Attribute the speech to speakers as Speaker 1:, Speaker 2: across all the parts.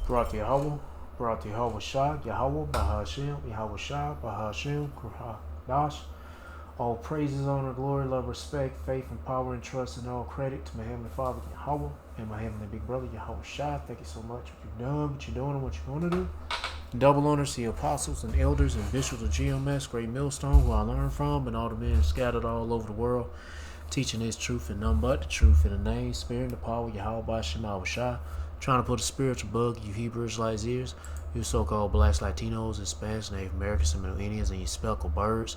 Speaker 1: Barak Yahweh, Barak Yahweh Shah, Yahweh, Bahashim, Yahweh Shah, Bahashim, Dash. All praises, honor, glory, love, respect, faith, and power, and trust, and all credit to my Heavenly Father, Yahweh, and my Heavenly Big Brother, Yahweh Shah. Thank you so much for what you've done, what you're doing, and what you're going to do. Double honors to the apostles and elders and bishops of GMS, great millstone, who I learned from, and all the men scattered all over the world, teaching His truth and none but the truth in the name, spirit, and the power, Yahweh Bashem, Yahweh Shah. Trying to put a spiritual bug in you Hebrew Israelites' ears, you so-called blacks, Latinos, Hispanics, Native Americans, and Middle Indians, and you speckled birds.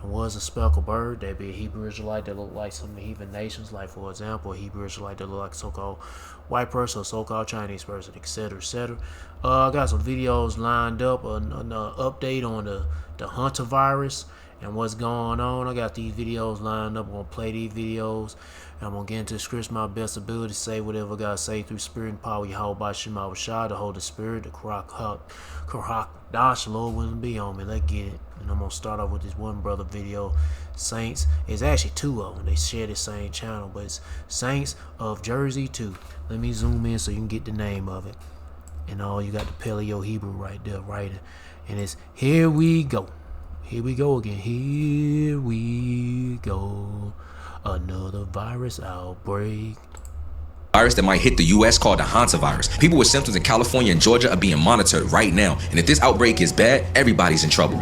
Speaker 1: And was a speckled bird, that'd be a Hebrew Israelite that looked like some of the heathen nations, like for example, a Hebrew Israelite that looked like a so-called white person, or so-called Chinese person, etc., etc. I got some videos lined up, an update on the Hantavirus and what's going on. I got these videos lined up. I'm going to play these videos. And I'm going to get into the scripts my best ability to say whatever I got to say through spirit and power. Yahweh Bashem, Yahweh Shah, the Holy Spirit, the Karak Dash, Lord willing be on me. Let's get it. And I'm going to start off with this one brother video. Saints. It's actually two of them. They share the same channel. But it's Saints of Jersey 2. Let me zoom in so you can get the name of it. And all you got the Paleo Hebrew right there writing. And it's here we go. Here we go again. Here we go. Another virus outbreak.
Speaker 2: Virus that might hit the U.S. called the Hantavirus. People with symptoms in California and Georgia are being monitored right now. And if this outbreak is bad, everybody's in trouble.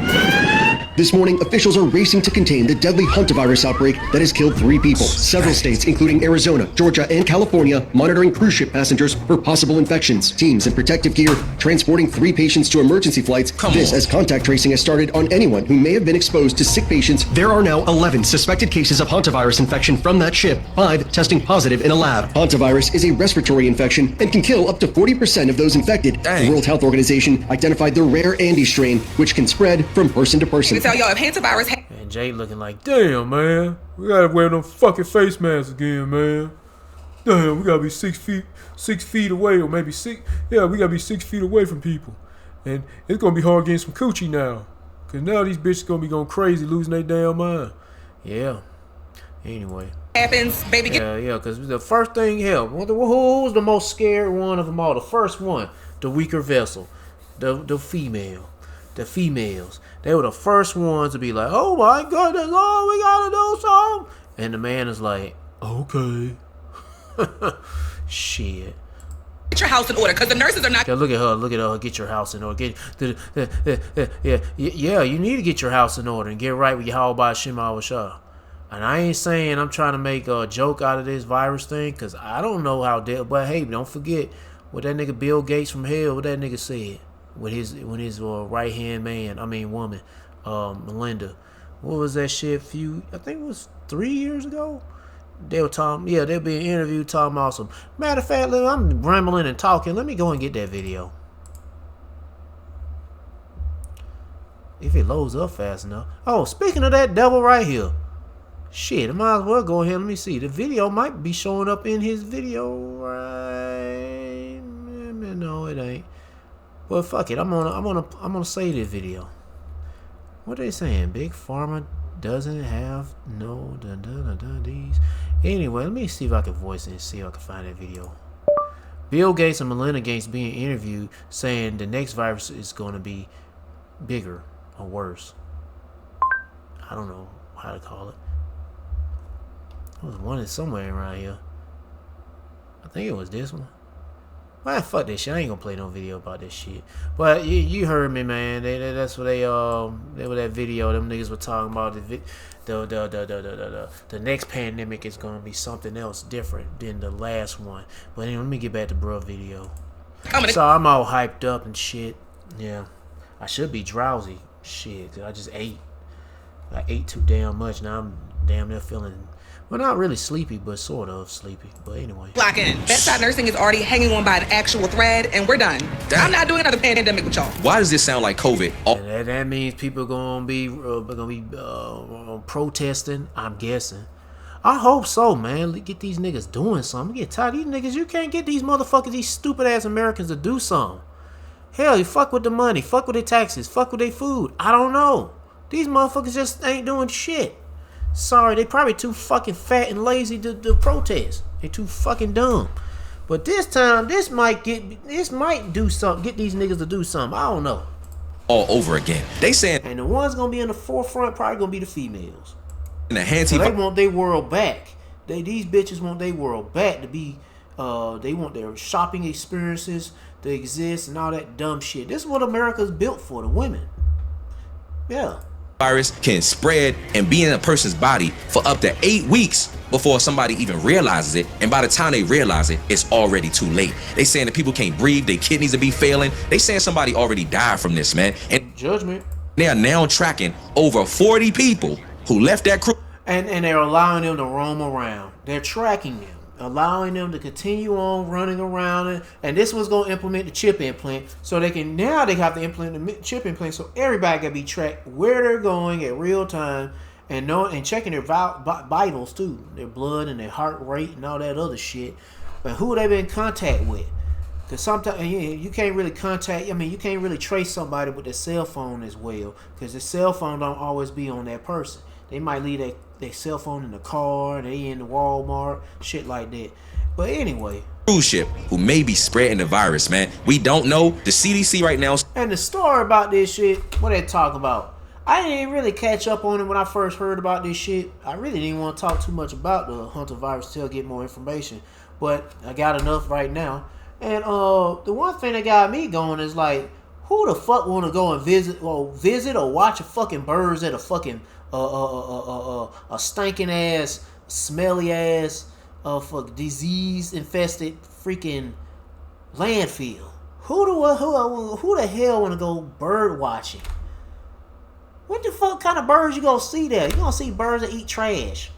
Speaker 3: This morning, officials are racing to contain the deadly Hantavirus outbreak that has killed 3 people. Several states, including Arizona, Georgia, and California, monitoring cruise ship passengers for possible infections. Teams in protective gear transporting 3 patients to emergency flights. As contact tracing has started on anyone who may have been exposed to sick patients. There are now 11 suspected cases of Hantavirus infection from that ship, 5 testing positive in a lab. Hantavirus is a respiratory infection and can kill up to 40% of those infected.
Speaker 2: Dang.
Speaker 3: The World Health Organization identified the rare Andes strain, which can spread from person to person.
Speaker 4: Tell y'all if Hantavirus.
Speaker 1: And Jay looking like, damn, man. We gotta wear them fucking face masks again, man. Damn, we gotta be 6 feet away, or maybe 6. Yeah, we gotta be 6 feet away from people. And it's gonna be hard getting some coochie now. Cause now these bitches gonna be going crazy, losing their damn mind. Yeah. Anyway.
Speaker 4: Happens, baby.
Speaker 1: Yeah, because the first thing, hell, who was the most scared one of them all? The first one, the weaker vessel, the female. The females, they were the first ones to be like, oh my goodness, oh, we gotta do something. And the man is like, okay. Shit.
Speaker 4: Get your house in order, because the nurses are not.
Speaker 1: Yeah, look at her, get your house in order. Yeah, you need to get your house in order and get right with Yahweh Bashem Yahweh Shah. And I ain't saying I'm trying to make a joke out of this virus thing, because I don't know how but hey, don't forget what that nigga Bill Gates from hell, what that nigga said. With his right hand woman, Melinda. What was that shit? I think it was 3 years ago. They were talking, they'll be an interview talking about some. Matter of fact, I'm rambling and talking. Let me go and get that video. If it loads up fast enough. Oh, speaking of that devil right here. Shit, I might as well go ahead. Let me see. The video might be showing up in his video, right? No, it ain't. Well, fuck it. I'm gonna say this video. What are they saying? Big Pharma doesn't have no these. Anyway, let me see if I can voice it and see if I can find that video. Bill Gates and Melinda Gates being interviewed saying the next virus is going to be bigger or worse. I don't know how to call it. There was one somewhere around here. I think it was this one. Man, fuck this shit. I ain't gonna play no video about this shit. But you heard me, man. That's what they were that video. Them niggas were talking about the next pandemic is gonna be something else different than the last one. But anyway, let me get back to bruh video. So I'm all hyped up and shit. Yeah, I should be drowsy. Shit, 'cause I just ate. I ate too damn much. Now I'm damn near feeling. Well, not really sleepy, but sort of sleepy. But anyway.
Speaker 4: Lock in. Bedside nursing is already hanging on by an actual thread, and we're done. Damn. I'm not doing another pandemic with y'all.
Speaker 2: Why does this sound like COVID?
Speaker 1: And that means people gonna be protesting. I'm guessing. I hope so, man. Get these niggas doing something. Get tired of these niggas. You can't get these motherfuckers, these stupid ass Americans to do something. Hell, you fuck with the money, fuck with their taxes, fuck with their food. I don't know. These motherfuckers just ain't doing shit. Sorry, they probably too fucking fat and lazy to protest. They too fucking dumb. But this time, this might do something. Get these niggas to do something. I don't know.
Speaker 2: All over again. They saying,
Speaker 1: and the ones gonna be in the forefront probably gonna be the females.
Speaker 2: And the
Speaker 1: so they want their world back. These bitches want their world back to be. They want their shopping experiences to exist and all that dumb shit. This is what America's built for, the women. Yeah.
Speaker 2: Virus can spread and be in a person's body for up to 8 weeks before somebody even realizes it, and by the time they realize it, it's already too late. They saying that people can't breathe, their kidneys will be failing. They saying somebody already died from this, man. And
Speaker 1: judgment.
Speaker 2: They are now tracking over 40 people who left that crew.
Speaker 1: And they're allowing them to roam around. They're tracking them, allowing them to continue on running around. And this was going to implement the chip implant. So they have to implement the chip implant so everybody can be tracked where they're going at real time and checking their vitals too, their blood and their heart rate and all that other shit. But who they been in contact with? Because sometimes you can't really you can't really trace somebody with their cell phone as well. Because the cell phone don't always be on that person. They might leave their cell phone in the car, they in the Walmart, shit like that. But anyway.
Speaker 2: Cruise ship who may be spreading the virus, man. We don't know. The CDC right now.
Speaker 1: And the story about this shit, what they talk about? I didn't really catch up on it when I first heard about this shit. I really didn't want to talk too much about the Hantavirus till I get more information. But I got enough right now. And the one thing that got me going is like, who the fuck want to go and visit or watch a fucking birds at a fucking a stinking ass, smelly ass, disease infested freaking landfill? Who the hell want to go bird watching? What the fuck kind of birds you gonna see there? You gonna see birds that eat trash.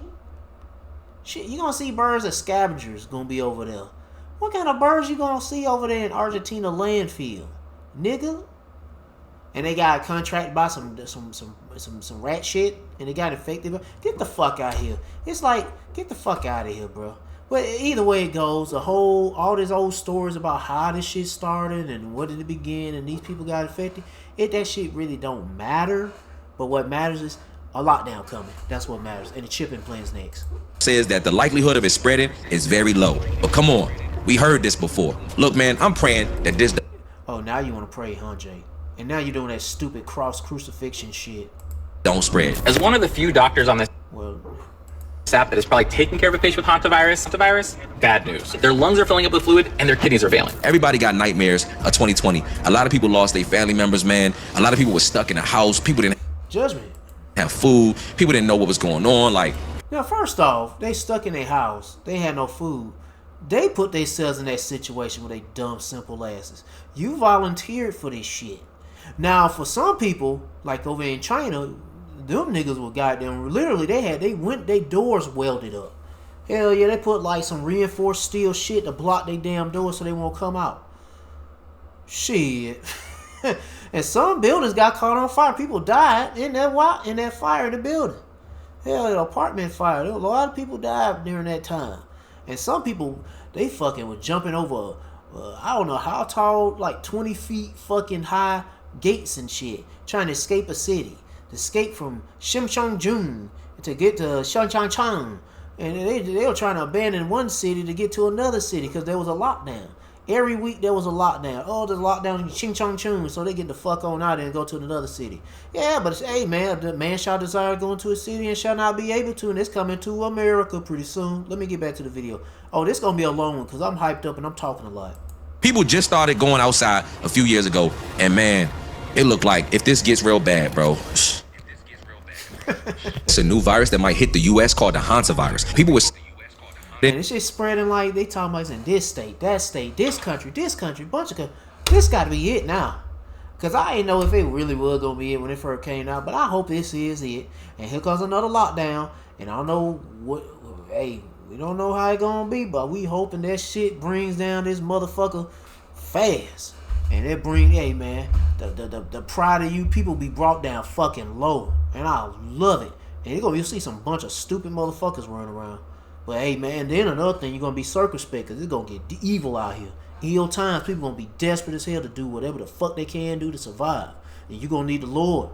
Speaker 1: Shit, you gonna see birds that scavengers gonna be over there. What kind of birds you gonna see over there in Argentina landfill, nigga? And they got contracted by some rat shit, and they got infected. Get the fuck out of here. It's like, get the fuck out of here, bro. But either way it goes, all these old stories about how this shit started and what did it begin and these people got infected, that shit really don't matter. But what matters is a lockdown coming. That's what matters. And the chip implants next.
Speaker 2: Says that the likelihood of it spreading is very low. But come on, we heard this before. Look, man, I'm praying that this.
Speaker 1: Oh, now you want to pray, huh, Jay? And now you're doing that stupid cross crucifixion shit.
Speaker 2: Don't spread.
Speaker 5: As one of the few doctors on this app that is probably taking care of a patient with hantavirus, bad news. Their lungs are filling up with fluid and their kidneys are failing.
Speaker 2: Everybody got nightmares of 2020. A lot of people lost their family members, man. A lot of people were stuck in a house. People didn't have food. People didn't know what was going on. Like,
Speaker 1: now, first off, they stuck in their house. They had no food. They put themselves in that situation with they dumb, simple asses. You volunteered for this shit. Now, for some people, like over in China, them niggas were goddamn, literally, they doors welded up. Hell yeah, they put like some reinforced steel shit to block their damn doors so they won't come out. Shit. And some buildings got caught on fire. People died in that fire in the building. Hell, an apartment fire. A lot of people died during that time. And some people, they fucking were jumping over, I don't know how tall, like 20 feet fucking high gates and shit, trying to escape a city. To escape from Shimchongjun to get to Shanchangchang. And they were trying to abandon one city to get to another city because there was a lockdown. Every week there was a lockdown. Oh, there's a lockdown in Chingchongchun, so they get the fuck on out and go to another city. Yeah, but hey, man, the man shall desire going to a city and shall not be able to, and it's coming to America pretty soon. Let me get back to the video. Oh, this gonna be a long one because I'm hyped up and I'm talking a lot.
Speaker 2: People just started going outside a few years ago, and man, it looked like if this gets real bad, bro. It's a new virus that might hit the U.S. called the Hantavirus. People were.
Speaker 1: And this shit spreading like they talking about it's in this state, that state, this country, bunch of. This got to be it now. Because I ain't know if it really was going to be it when it first came out. But I hope this is it. And here comes another lockdown. And I don't know what. Hey, we don't know how it going to be. But we hoping that shit brings down this motherfucker fast. And it bring, hey man, the pride of you people be brought down fucking low. And I love it. And you'll see some bunch of stupid motherfuckers running around. But hey man, then another thing, you're going to be circumspect because it's going to get evil out here. Evil times, people going to be desperate as hell to do whatever the fuck they can do to survive. And you're going to need the Lord.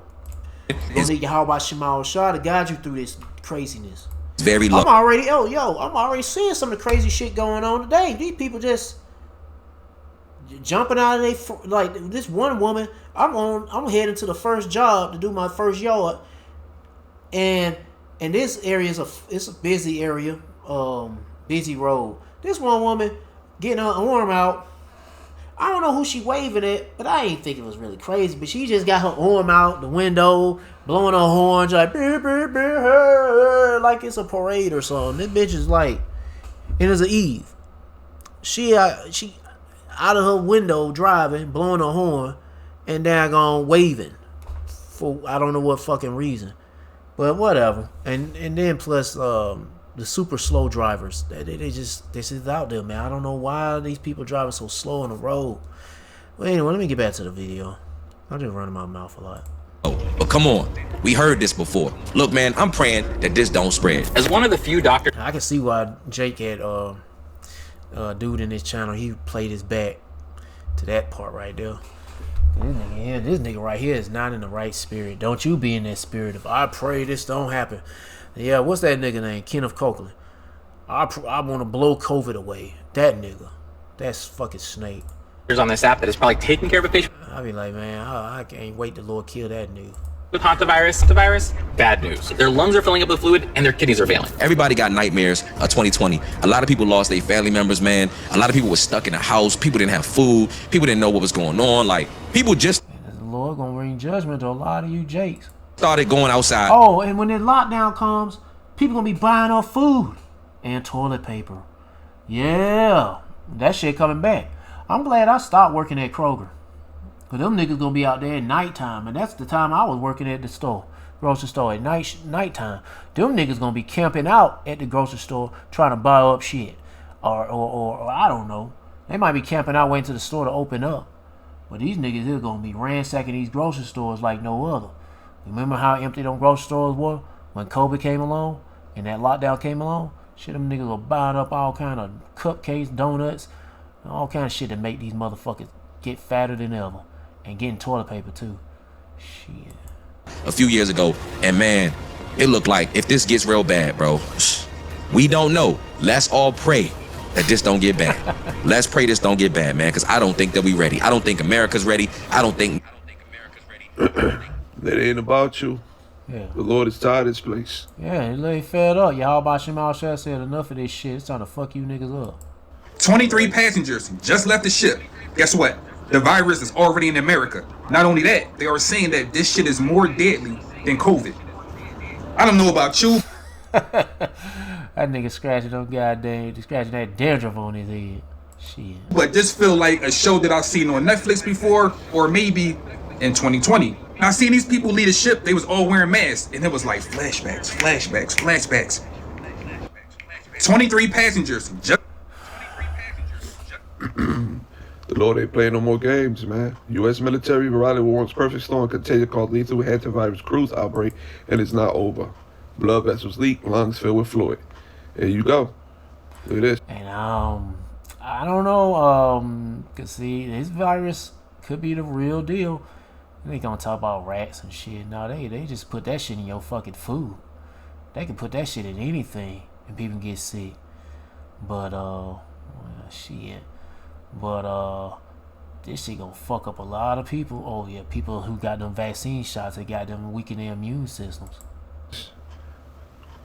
Speaker 1: You're going to need Yahweh Shema Shah to guide you through this craziness.
Speaker 2: very low.
Speaker 1: I'm already seeing some of the crazy shit going on today. These people just jumping out of they like this one woman. I'm heading to the first job to do my first yard, and this area it's a busy area, busy road. This one woman getting her arm out. I don't know who she waving at, but I ain't think it was really crazy. But she just got her arm out the window, blowing her horns like beep, beep, beep, like it's a parade or something. This bitch is like, it is an Eve. She out of her window driving, blowing her horn, and daggone waving for I don't know what fucking reason, but whatever. And then plus the super slow drivers, this is out there, man. I don't know why these people driving so slow on the road. Well, anyway, let me get back to the video. I'm just running my mouth a lot.
Speaker 2: But come on, we heard this before. Look, man, I'm praying that this don't spread.
Speaker 5: As one of the few doctors,
Speaker 1: I can see why Jake had dude in his channel. He played his back to that part right there. This nigga right here is not in the right spirit. Don't you be in that spirit of I pray this don't happen. Yeah, what's that nigga name? Kenneth Copeland. I want to blow COVID away. That nigga. That's fucking snake.
Speaker 5: there's on this app that is probably taking care of a patient
Speaker 1: I be like, man, I can't wait the Lord kill that nigga.
Speaker 5: with hantavirus, bad news. Their lungs are filling up with fluid and their kidneys are failing.
Speaker 2: Everybody got nightmares of 2020. A lot of people lost their family members, man. A lot of people were stuck in the house. People didn't have food. People didn't know what was going on. Like, people just
Speaker 1: The Lord gonna bring judgment to a lot of you Jakes.
Speaker 2: started going outside.
Speaker 1: Oh, and when the lockdown comes, people gonna be buying up food and toilet paper. Yeah, that shit coming back. I'm glad I stopped working at Kroger. Cause them niggas gonna be out there at nighttime, and that's the time I was working at the store, grocery store at nighttime. Them niggas gonna be camping out at the grocery store trying to buy up shit, or I don't know. They might be camping out waiting till the store to open up. But these niggas is gonna be ransacking these grocery stores like no other. Remember how empty them grocery stores were when COVID came along and that lockdown came along? Shit, them niggas were buying up all kind of cupcakes, donuts, all kind of shit to make these motherfuckers get fatter than ever. And getting toilet paper too. Shit.
Speaker 2: A few years ago, and man, it looked like if this gets real bad, bro, we don't know. Let's all pray that this don't get bad. Let's pray this don't get bad, man, because I don't think that we ready. I don't think America's ready. I don't think America's ready.
Speaker 6: That ain't about you.
Speaker 1: Yeah.
Speaker 6: The Lord is tired of this place.
Speaker 1: Yeah, they fed up. Y'all about Shemal Shah said enough of this shit. It's trying to fuck you niggas up.
Speaker 7: 23 passengers just left the ship. Guess what? The virus is already in America. Not only that, they are saying that this shit is more deadly than COVID. I don't know about you.
Speaker 1: That nigga scratching that dandruff on his head. Shit.
Speaker 7: But this feel like a show that I've seen on Netflix before, or maybe in 2020. I seen these people leave the ship, they was all wearing masks, and it was like flashbacks. 23 passengers just...
Speaker 6: The Lord ain't playing no more games, man. U.S. military riding warns perfect storm contagion called lethal hantavirus cruise outbreak, and it's not over. Blood vessels leak, lungs filled with fluid. There you go. Look at this.
Speaker 1: And I don't know. Cause see, this virus could be the real deal. They gonna talk about rats and shit. No, they just put that shit in your fucking food. They can put that shit in anything and people get sick. But shit. But this shit gonna fuck up a lot of people. Oh yeah, people who got them vaccine shots, they got them weaken their immune systems.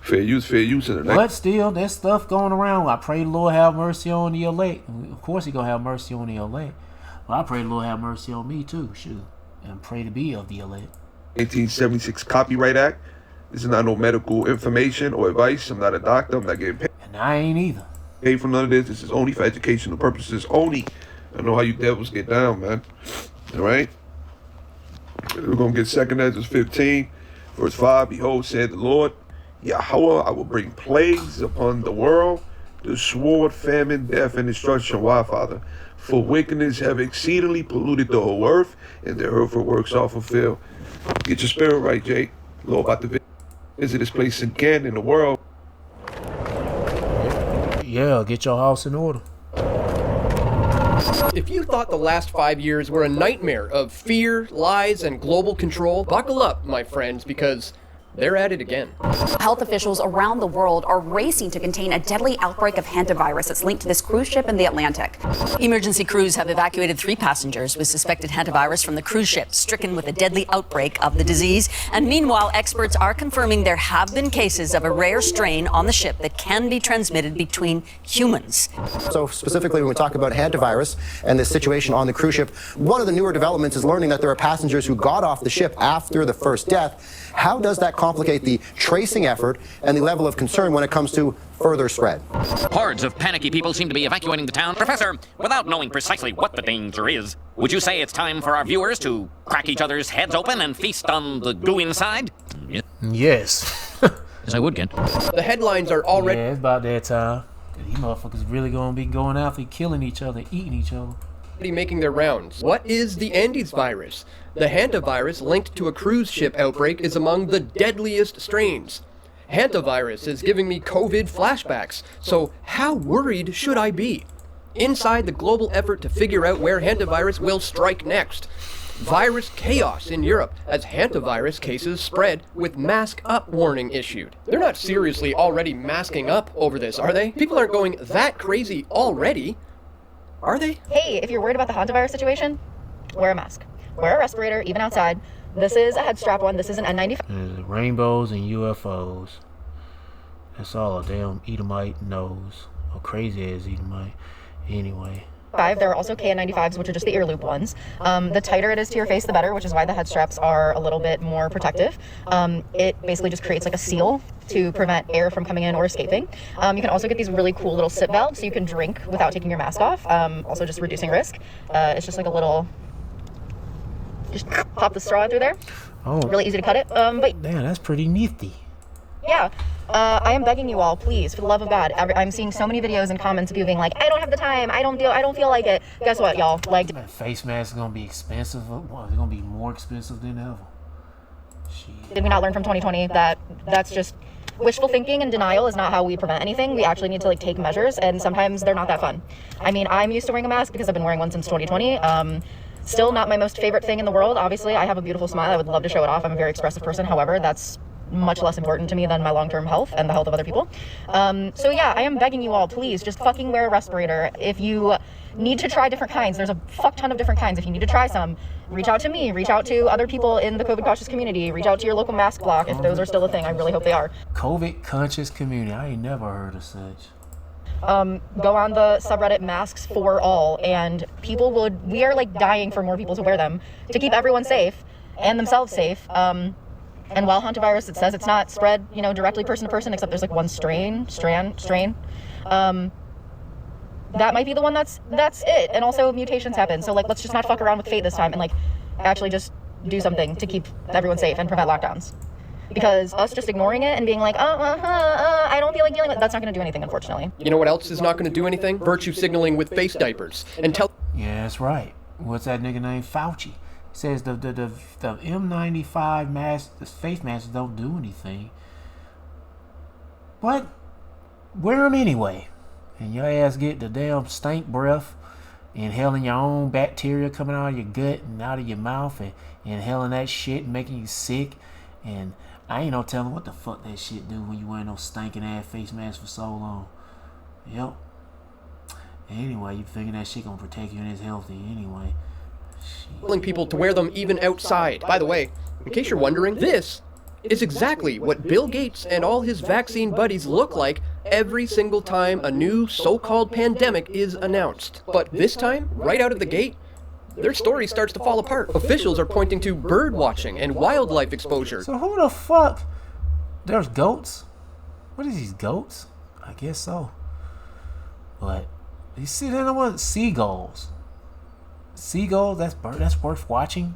Speaker 6: Fair use in the
Speaker 1: But still, there's stuff going around. I pray the Lord have mercy on the elect. Of course he gonna have mercy on the elect. Well, I pray the Lord have mercy on me too, shoot. And pray to be of the elect.
Speaker 6: 1876 Copyright Act. This is not no medical information or advice. I'm not a doctor. I'm not getting paid.
Speaker 1: And I ain't either.
Speaker 6: Paid for none of this. This is only for educational purposes only. I know how you devils get down, man. All right? We're going to get 2 Ezra 15, verse 5. Behold, said the Lord, Yahweh, I will bring plagues upon the world, the sword, famine, death, and destruction. Why, Father? For wickedness have exceedingly polluted the whole earth, and their hurtful works are fulfilled. Get your spirit right, Jake. Lord, about to visit this place again in the world.
Speaker 1: Yeah, get your house in order.
Speaker 8: If you thought the last 5 years were a nightmare of fear, lies, and global control, buckle up, my friends, because they're at it again.
Speaker 9: Health officials around the world are racing to contain a deadly outbreak of hantavirus that's linked to this cruise ship in the Atlantic. Emergency crews have evacuated 3 passengers with suspected hantavirus from the cruise ship, stricken with a deadly outbreak of the disease. And meanwhile, experts are confirming there have been cases of a rare strain on the ship that can be transmitted between humans.
Speaker 10: So specifically, when we talk about hantavirus and this situation on the cruise ship, one of the newer developments is learning that there are passengers who got off the ship after the first death. How does that complicate the tracing effort and the level of concern when it comes to further spread?
Speaker 11: Hordes of panicky people seem to be evacuating the town. Professor, without knowing precisely what the danger is, would you say it's time for our viewers to crack each other's heads open and feast on the goo inside?
Speaker 1: Yes.
Speaker 11: Yes, I would, Kent.
Speaker 8: The headlines are already...
Speaker 1: Yeah, it's about that time. These motherfuckers really gonna be going after killing each other, eating each other.
Speaker 8: making their rounds. What is the Andes virus? The hantavirus linked to a cruise ship outbreak is among the deadliest strains. Hantavirus is giving me COVID flashbacks, so how worried should I be? Inside the global effort to figure out where hantavirus will strike next. Virus chaos in Europe as hantavirus cases spread with mask up warning issued. They're not seriously already masking up over this, are they? People aren't going that crazy already, are they?
Speaker 12: Hey, if you're worried about the hantavirus situation, wear a mask. Wear a respirator, even outside. This is a head strap one. This is an N95.
Speaker 1: There's rainbows and UFOs. That's all a damn Edomite knows. A crazy ass Edomite. Anyway.
Speaker 12: There are also KN95s, which are just the ear loop ones. The tighter it is to your face, the better, which is why the head straps are a little bit more protective. It basically just creates like a seal to prevent air from coming in or escaping. You can also get these really cool little sip valves so you can drink without taking your mask off, also just reducing risk. It's just like a little, just pop the straw through there.
Speaker 1: Oh.
Speaker 12: Really easy to cut it. But
Speaker 1: damn, that's pretty nifty.
Speaker 12: Yeah. I am begging you all, please, for the love of God. I'm seeing so many videos and comments of you being like, I don't have the time, I don't feel like it. Guess what, y'all? Like,
Speaker 1: that face mask is gonna be expensive. Well, it's gonna be more expensive than ever. Shit.
Speaker 12: Did we not learn from 2020 that that's just wishful thinking and denial is not how we prevent anything? We actually need to like take measures, and sometimes they're not that fun. I mean, I'm used to wearing a mask because I've been wearing one since 2020. Still not my most favorite thing in the world. Obviously, I have a beautiful smile. I would love to show it off. I'm a very expressive person. However, that's much less important to me than my long-term health and the health of other people. So yeah, I am begging you all, please just fucking wear a respirator. If you need to try different kinds, there's a fuck ton of different kinds. If you need to try some, reach out to me, reach out to other people in the COVID cautious community, reach out to your local mask block if those are still a thing. I really hope they are.
Speaker 1: COVID conscious community, I ain't never heard of such.
Speaker 12: Go on the subreddit Masks for All, and we are like dying for more people to wear them to keep everyone safe and themselves safe. And while hantavirus, it says it's not spread, directly person to person, except there's like one strain. That might be the one that's it. And also mutations happen. So like, let's just not fuck around with fate this time and like actually just do something to keep everyone safe and prevent lockdowns. Because us just ignoring it and being like, I don't feel like dealing with that's not going to do anything, unfortunately.
Speaker 8: You know what else is not going to do anything? Virtue signaling with face diapers.
Speaker 1: Yeah, that's right. What's that nigga named Fauci? Says the M95 mask, the face masks don't do anything. But wear them anyway. And your ass get the damn stank breath, inhaling your own bacteria coming out of your gut and out of your mouth, and inhaling that shit and making you sick. And I ain't no telling what the fuck that shit do when you wear no stinking ass face mask for so long. Yep. Anyway, you thinking that shit gonna protect you and it's healthy anyway.
Speaker 8: Telling people to wear them even outside. By the way, in case you're wondering, this is exactly what Bill Gates and all his vaccine buddies look like every single time a new so-called pandemic is announced. But this time, right out of the gate, their story starts to fall apart. Officials are pointing to bird watching and wildlife exposure.
Speaker 1: So who the fuck? There's goats? What is these goats? I guess so. But you see, there was seagulls. Seagulls, that's worth watching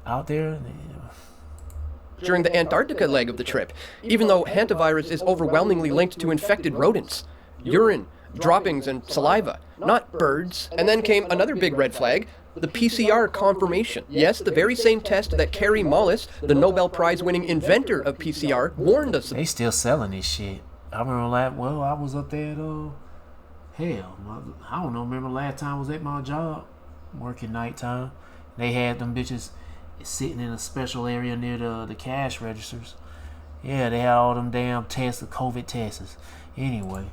Speaker 1: out there.
Speaker 8: During the Antarctica leg of the trip, even though hantavirus is overwhelmingly linked to infected rodents, urine, droppings, and saliva, not birds. And then came another big red flag, the PCR confirmation. Yes, the very same test that Kary Mullis, the Nobel Prize-winning inventor of PCR, warned us.
Speaker 1: They still selling this shit. I remember I was up there hell, I don't know, remember last time I was at my job, working nighttime. They had them bitches sitting in a special area near the cash registers. Yeah, they had all them damn tests, the COVID tests. Anyway.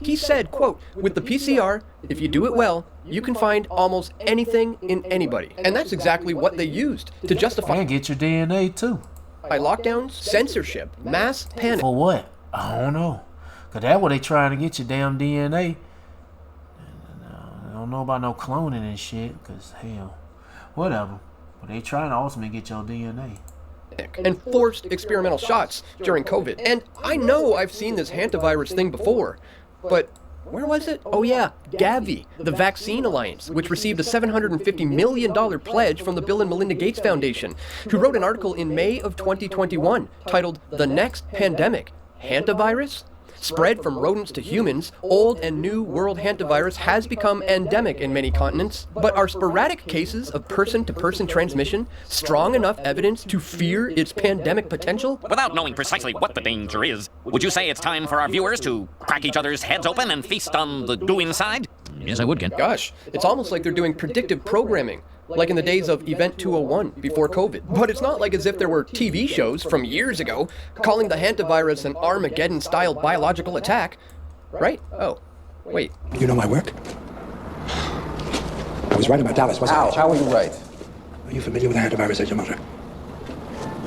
Speaker 8: He said, quote, with the PCR, if you do it well, you can find almost anything in anybody. And that's exactly what they used to justify.
Speaker 1: And get your DNA too.
Speaker 8: By lockdowns, censorship, mass panic.
Speaker 1: For what? I don't know. Because that's what they trying to get your damn DNA. I don't know about no cloning and shit, because hell, whatever. But they trying to ultimately get your DNA.
Speaker 8: And forced experimental shots during COVID. And I know I've seen this hantavirus thing before, but where was it? Oh yeah, Gavi, the Vaccine Alliance, which received a $750 million pledge from the Bill and Melinda Gates Foundation, who wrote an article in May of 2021 titled The Next Pandemic, Hantavirus? Spread from rodents to humans, old and new world hantavirus has become endemic in many continents, but are sporadic cases of person-to-person transmission strong enough evidence to fear its pandemic potential?
Speaker 11: Without knowing precisely what the danger is, would you say it's time for our viewers to crack each other's heads open and feast on the goo inside? Yes, I would, Ken.
Speaker 8: Gosh, it's almost like they're doing predictive programming, like in the days of Event 201 before COVID. But it's not like as if there were TV shows from years ago calling the hantavirus an Armageddon-style biological attack, right? Oh, wait.
Speaker 13: You know my work? I was right about Dallas, wasn't I?
Speaker 14: How were you right?
Speaker 13: Are you familiar with the hantavirus at your mother?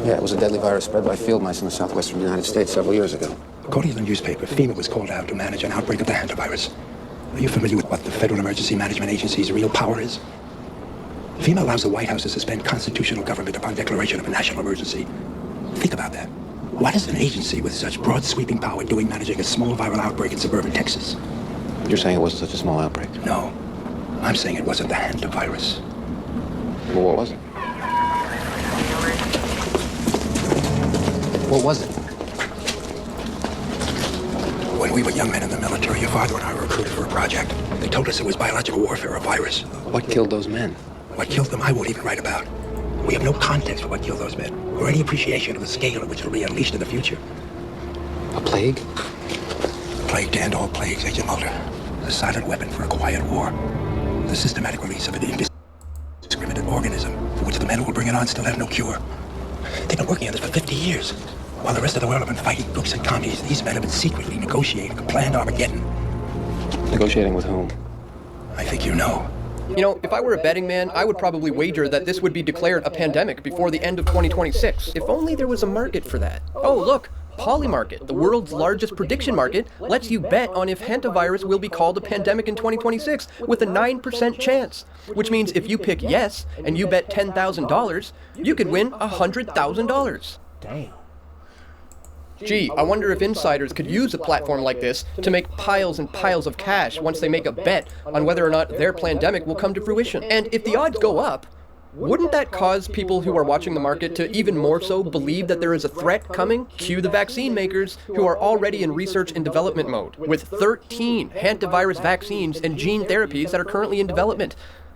Speaker 14: Yeah, it was a deadly virus spread by field mice in the southwestern United States several years ago.
Speaker 13: According to the newspaper, FEMA was called out to manage an outbreak of the hantavirus. Are you familiar with what the Federal Emergency Management Agency's real power is? FEMA allows the White House to suspend constitutional government upon declaration of a national emergency. Think about that. What is an agency with such broad sweeping power doing managing a small viral outbreak in suburban Texas?
Speaker 14: You're saying it wasn't such a small outbreak?
Speaker 13: No. I'm saying it wasn't the hantavirus.
Speaker 14: Well, what was it? What was it?
Speaker 13: When we were young men in the military, your father and I were recruited for a project. They told us it was biological warfare, a virus.
Speaker 14: What killed those men?
Speaker 13: What killed them, I won't even write about. We have no context for what killed those men, or any appreciation of the scale at which it'll be unleashed in the future.
Speaker 14: A plague?
Speaker 13: Plague to end all plagues, Agent Mulder. The silent weapon for a quiet war. The systematic release of an indiscriminate organism, for which the men who will bring it on still have no cure. They've been working on this for 50 years. While the rest of the world have been fighting crooks and commies, these men have been secretly negotiating a planned Armageddon.
Speaker 14: Negotiating with whom?
Speaker 13: I think you know.
Speaker 8: You know, if I were a betting man, I would probably wager that this would be declared a pandemic before the end of 2026. If only there was a market for that. Oh, look, Polymarket, the world's largest prediction market, lets you bet on if hantavirus will be called a pandemic in 2026 with a 9% chance. Which means if you pick yes and you bet $10,000, you could win $100,000.
Speaker 1: Damn.
Speaker 8: Gee, I wonder if insiders could use a platform like this to make piles and piles of cash once they make a bet on whether or not their pandemic will come to fruition. And if the odds go up, wouldn't that cause people who are watching the market to even more so believe that there is a threat coming? Cue the vaccine makers, who are already in research and development mode, with 13 hantavirus vaccines and gene therapies that are currently in development.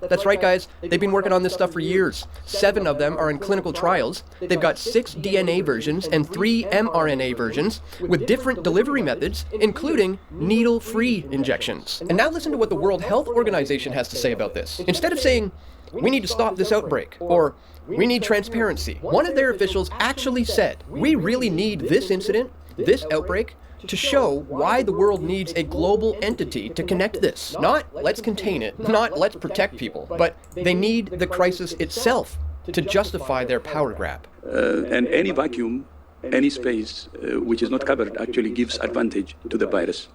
Speaker 8: That's right, guys. They've been working on this stuff for years. 7 of them are in clinical trials. They've got 6 DNA versions and 3 mRNA versions with different delivery methods, including needle-free injections. And now listen to what the World Health Organization has to say about this. Instead of saying, we need to stop this outbreak, or we need transparency, one of their officials actually said, we really need this incident, this outbreak, to show why the world needs a global entity to connect this. Not let's contain it, not let's protect people, but they need the crisis itself to justify their power grab.
Speaker 15: And any vacuum, any space which is not covered actually gives advantage to the virus.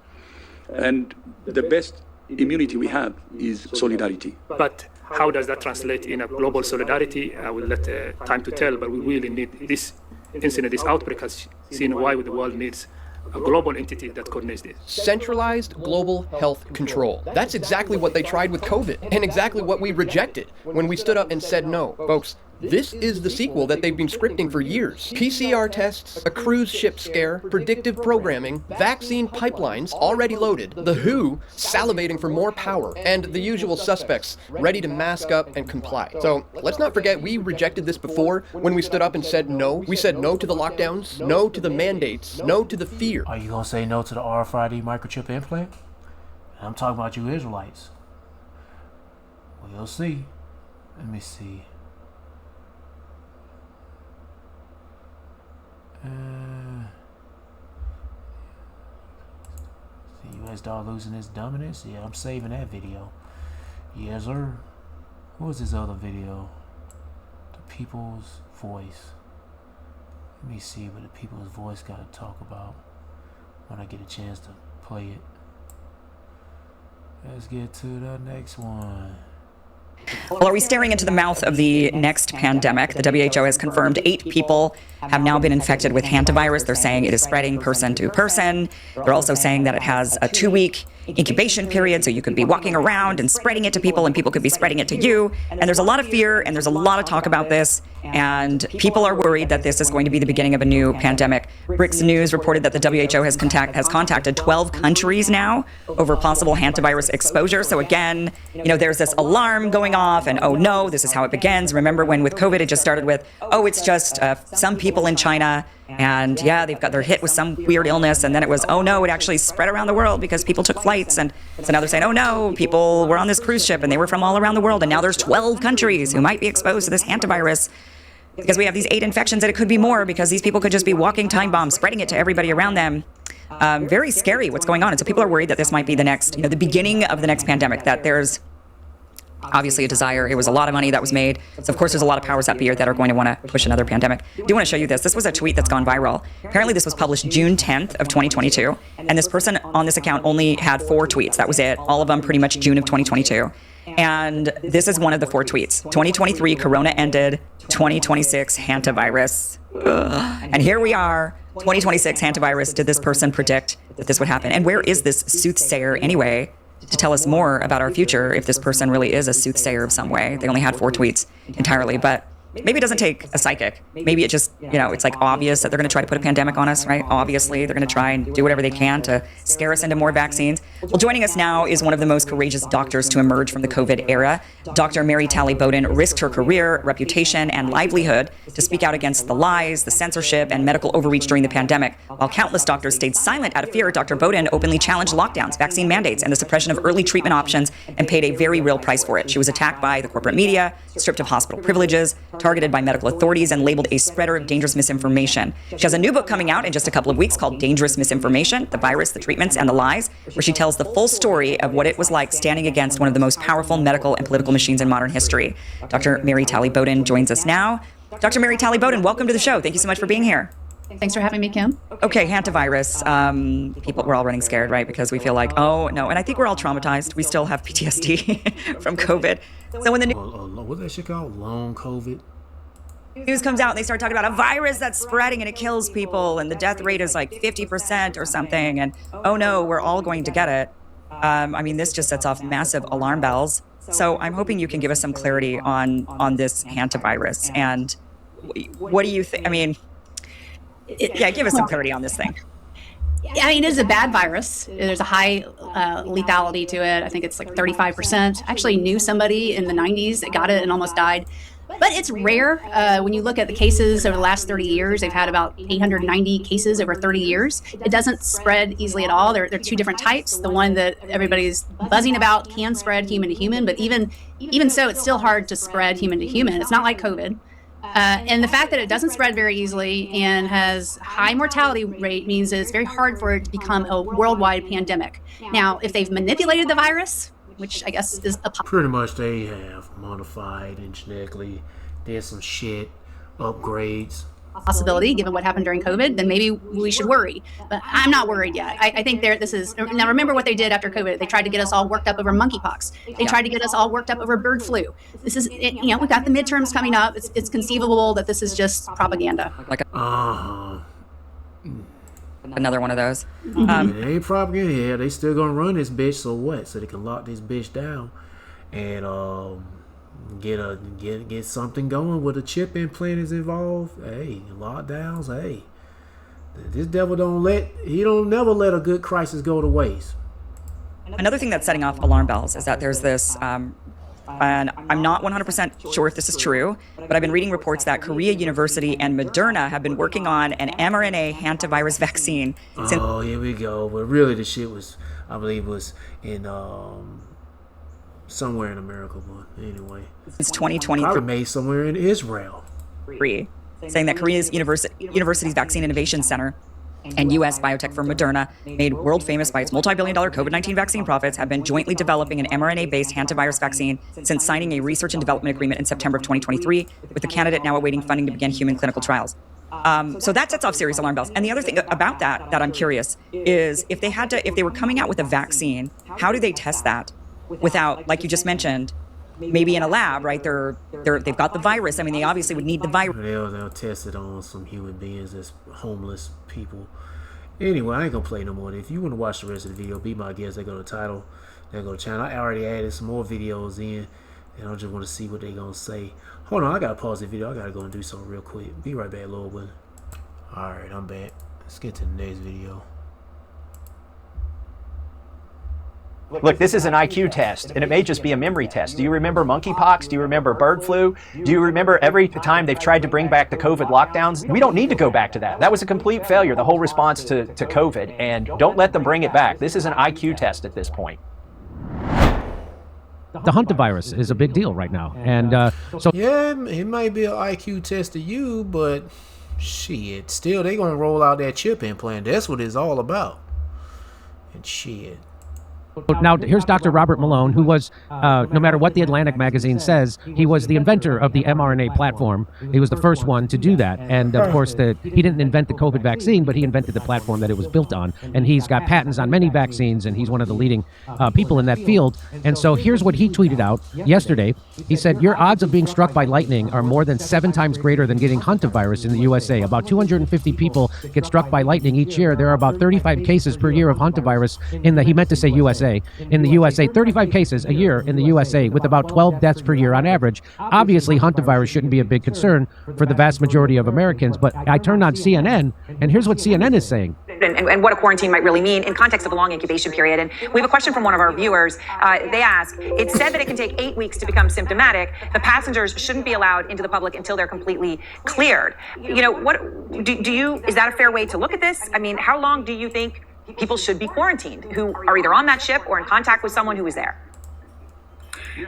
Speaker 15: And the best immunity we have is solidarity.
Speaker 16: But how does that translate in a global solidarity? I will let time to tell, but we really need this incident, this outbreak has seen why the world needs a global entity that coordinates this.
Speaker 8: Centralized global health control. That's exactly what they tried with COVID, and exactly what we rejected when we stood up and said no. Folks, this is the sequel that they've been scripting for years. PCR tests, a cruise ship scare, predictive programming, vaccine pipelines already loaded, the WHO salivating for more power, and the usual suspects ready to mask up and comply. So let's not forget we rejected this before when we stood up and said no. We said no to the lockdowns, no to the mandates, no to the fear.
Speaker 1: Are you gonna say no to the RFID microchip implant? I'm talking about you Israelites. We'll see. Let me see. The U.S. dollar losing its dominance. Yeah, I'm saving that video. Yes, sir. What was this other video? The People's Voice. Let me see what the People's Voice got to talk about when I get a chance to play it. Let's get to the next one.
Speaker 17: Well, are we staring into the mouth of the next pandemic? The WHO has confirmed 8 people have now been infected with hantavirus. They're saying it is spreading person to person. They're also saying that it has a 2-week incubation period, so you could be walking around and spreading it to people, and people could be spreading it to you. And there's a lot of fear, and there's a lot of talk about this, and people are worried that this is going to be the beginning of a new pandemic. Bricks News reported that the WHO has contacted 12 countries now over possible hantavirus exposure. So again, there's this alarm going off, and oh no, this is how it begins. Remember when with COVID it just started with, oh, it's just some people in China, and yeah, they're hit with some weird illness, and then it was, oh no, it actually spread around the world because people took flights, and so now they're saying, oh no, people were on this cruise ship and they were from all around the world, and now there's 12 countries who might be exposed to this hantavirus because we have these 8 infections, and it could be more because these people could just be walking time bombs, spreading it to everybody around them. Very scary what's going on, and so people are worried that this might be the next, the beginning of the next pandemic, that there's obviously a desire. It was a lot of money that was made. So of course there's a lot of powers that be that are going to want to push another pandemic. I do want to show you this. This was a tweet that's gone viral. Apparently this was published June 10th of 2022. And this person on this account only had 4 tweets. That was it. All of them pretty much June of 2022. And this is one of the 4 tweets. 2023, Corona ended. 2026, hantavirus. Ugh. And here we are. 2026, hantavirus. Did this person predict that this would happen? And where is this soothsayer anyway to tell us more about our future if this person really is a soothsayer of some way? They only had 4 tweets entirely, but maybe it doesn't take a psychic. Maybe it just, it's like obvious that they're going to try to put a pandemic on us, right? Obviously, they're going to try and do whatever they can to scare us into more vaccines. Well, joining us now is one of the most courageous doctors to emerge from the COVID era. Dr. Mary Talley Bowden risked her career, reputation, and livelihood to speak out against the lies, the censorship, and medical overreach during the pandemic. While countless doctors stayed silent out of fear, Dr. Bowden openly challenged lockdowns, vaccine mandates, and the suppression of early treatment options, and paid a very real price for it. She was attacked by the corporate media, stripped of hospital privileges, targeted by medical authorities, and labeled a spreader of dangerous misinformation. She has a new book coming out in just a couple of weeks called Dangerous Misinformation: The Virus, the Treatments, and the Lies, where she tells the full story of what it was like standing against one of the most powerful medical and political machines in modern history. Dr. Mary Talley Bowden joins us now. Dr. Mary Talley Bowden, welcome to the show. Thank you so much for being here.
Speaker 18: Thanks for having me, Kim.
Speaker 17: Okay, hantavirus. We're all running scared, right? Because we feel like, oh no, and I think we're all traumatized. We still have PTSD from COVID. So when the
Speaker 1: what's that shit called? Long COVID.
Speaker 17: News comes out and they start talking about a virus that's spreading and it kills people, and the death rate is like 50% or something, and oh no, we're all going to get it. This just sets off massive alarm bells. So I'm hoping you can give us some clarity on this hantavirus, and what do you think? Give us some clarity on this thing.
Speaker 18: It is a bad virus. There's a high lethality to it. I think it's like 35%. I actually knew somebody in the 90s that got it and almost died. But it's rare. When you look at the cases over the last 30 years, they've had about 890 cases over 30 years. It doesn't spread easily at all. There are 2 different types. The one that everybody's buzzing about can spread human to human, but even so, it's still hard to spread human to human. It's not like COVID. And the fact that it doesn't spread very easily and has high mortality rate means that it's very hard for it to become a worldwide pandemic. Now, if they've manipulated the virus, which I guess is
Speaker 1: pretty much they have modified and genetically did some shit, upgrades.
Speaker 18: Possibility, given what happened during COVID, then maybe we should worry. But I'm not worried yet. I think now remember what they did after COVID. They tried to get us all worked up over monkeypox. They tried to get us all worked up over bird flu. This is, we've got the midterms coming up. It's conceivable that this is just propaganda.
Speaker 17: Another one of those.
Speaker 1: It ain't propaganda. Yeah, they still gonna run this bitch. So what? So they can lock this bitch down and get something going with a chip implant is involved. Hey, lockdowns. Hey, this devil don't never let a good crisis go to waste.
Speaker 17: Another thing that's setting off alarm bells is that there's this. And I'm not 100% sure if this is true, but I've been reading reports that Korea University and Moderna have been working on an mRNA hantavirus vaccine.
Speaker 1: Oh, here we go. But really, the shit was, I believe, was in somewhere in America. But anyway,
Speaker 17: it's 2023.
Speaker 1: Probably made somewhere in Israel.
Speaker 17: saying that Korea's University's Vaccine Innovation Center and U.S. biotech firm Moderna, made world famous by its multi-billion-dollar COVID-19 vaccine profits, have been jointly developing an mRNA-based hantavirus vaccine since signing a research and development agreement in September of 2023, with the candidate now awaiting funding to begin human clinical trials. So that sets off serious alarm bells. And the other thing about that I'm curious is if they were coming out with a vaccine, how do they test that without, like you just mentioned, maybe in a lab, right? They've got the virus. I mean, they obviously would need the virus.
Speaker 1: They'll test it on some human beings as homeless people. Anyway, I ain't gonna play no more. If you want to watch the rest of the video, be my guest. They go to title, they go to channel. I already added some more videos in, and I just want to see what they gonna say. Hold on, I gotta pause the video. I gotta go and do something real quick. Be right back, little one. All right, I'm back. Let's get to the next video.
Speaker 19: Look, this is an IQ test, and it may just be a memory test. Do you remember monkeypox? Do you remember bird flu? Do you remember every time they've tried to bring back the COVID lockdowns? We don't need to go back to that. That was a complete failure, the whole response to COVID, and don't let them bring it back. This is an IQ test at this point.
Speaker 20: The Hantavirus is a big deal right now, and so
Speaker 1: yeah, it might be an IQ test to you, but shit, still they gonna roll out that chip implant. That's what it's all about. And shit.
Speaker 20: now here's Dr. Robert Malone, who was, no matter what the Atlantic magazine says, he was the inventor of the mRNA platform. He was the first one to do that. And of course, he didn't invent the COVID vaccine, but he invented the platform that it was built on. And he's got patents on many vaccines, and he's one of the leading people in that field. And so here's what he tweeted out yesterday. He said, your odds of being struck by lightning are more than 7 times greater than getting Hantavirus in the USA. About 250 people get struck by lightning each year. There are about 35 cases per year of Hantavirus he meant to say USA. In the USA, 35 cases a year in the USA, with about 12 deaths per year on average. Obviously, Hantavirus shouldn't be a big concern for the vast majority of Americans, but I turned on CNN, and here's what CNN is saying.
Speaker 21: And what a quarantine might really mean in context of a long incubation period. And we have a question from one of our viewers. They ask, it's said that it can take 8 weeks to become symptomatic. The passengers shouldn't be allowed into the public until they're completely cleared. You know, what is that a fair way to look at this? I mean, how long do you think people should be quarantined who are either on that ship or in contact with someone who is there?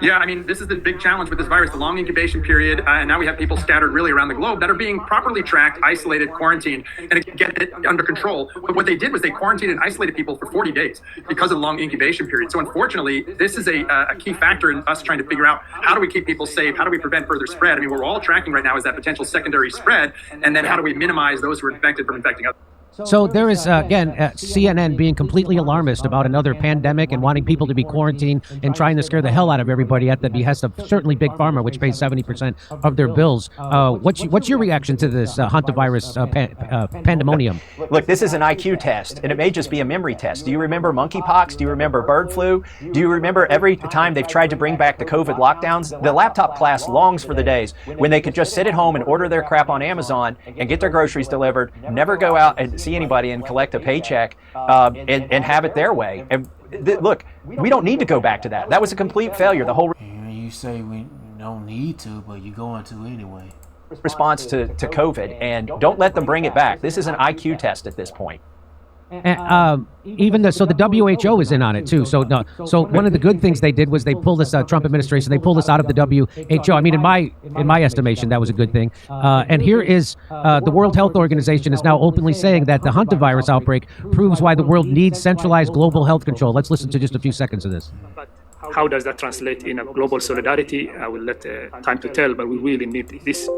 Speaker 22: Yeah, I mean, this is the big challenge with this virus, the long incubation period, and now we have people scattered really around the globe that are being properly tracked, isolated, quarantined, and get it under control. But what they did was they quarantined and isolated people for 40 days because of the long incubation period. So unfortunately, this is a key factor in us trying to figure out how do we keep people safe, how do we prevent further spread? I mean, what we're all tracking right now is that potential secondary spread, and then how do we minimize those who are infected from infecting others?
Speaker 20: So there is, again, CNN being completely alarmist about another pandemic and wanting people to be quarantined and trying to scare the hell out of everybody at the behest of certainly Big Pharma, which pays 70% of their bills. What's your reaction to this Hantavirus pandemonium?
Speaker 19: Look, this is an IQ test, and it may just be a memory test. Do you remember monkeypox? Do you remember bird flu? Do you remember every time they've tried to bring back the COVID lockdowns? The laptop class longs for the days when they could just sit at home and order their crap on Amazon and get their groceries delivered, never go out and see anybody and collect a paycheck and have it their way. And look, we don't need to go back to that. That was a complete failure. The whole
Speaker 1: you say we don't need to, but you're going to anyway.
Speaker 19: Response to COVID, and don't let them bring it back. This is an IQ test at this point.
Speaker 20: Even the WHO is in on it too. So one of the good things they did was they pulled this Trump administration. They pulled us out of the WHO. I mean, in my estimation, that was a good thing. And here is the World Health Organization is now openly saying that the Hantavirus outbreak proves why the world needs centralized global health control. Let's listen to just a few seconds of this.
Speaker 16: How does that translate in a global solidarity? I will let time to tell, but we really need this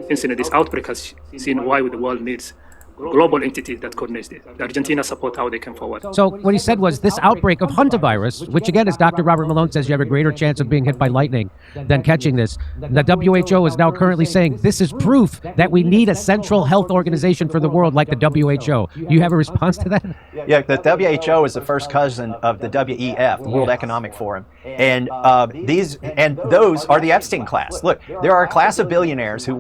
Speaker 16: incident, this outbreak has seen why the world needs global entity that coordinates it. The Argentina support how they come forward.
Speaker 20: So what he said was this outbreak of Hantavirus, which again, as Dr. Robert Malone says, you have a greater chance of being hit by lightning than catching this. The WHO is now currently saying this is proof that we need a central health organization for the world like the WHO. You have a response to that?
Speaker 19: Yeah, the WHO is the first cousin of the WEF, the World Economic Forum. And those are the Epstein class. Look, there are a class of billionaires who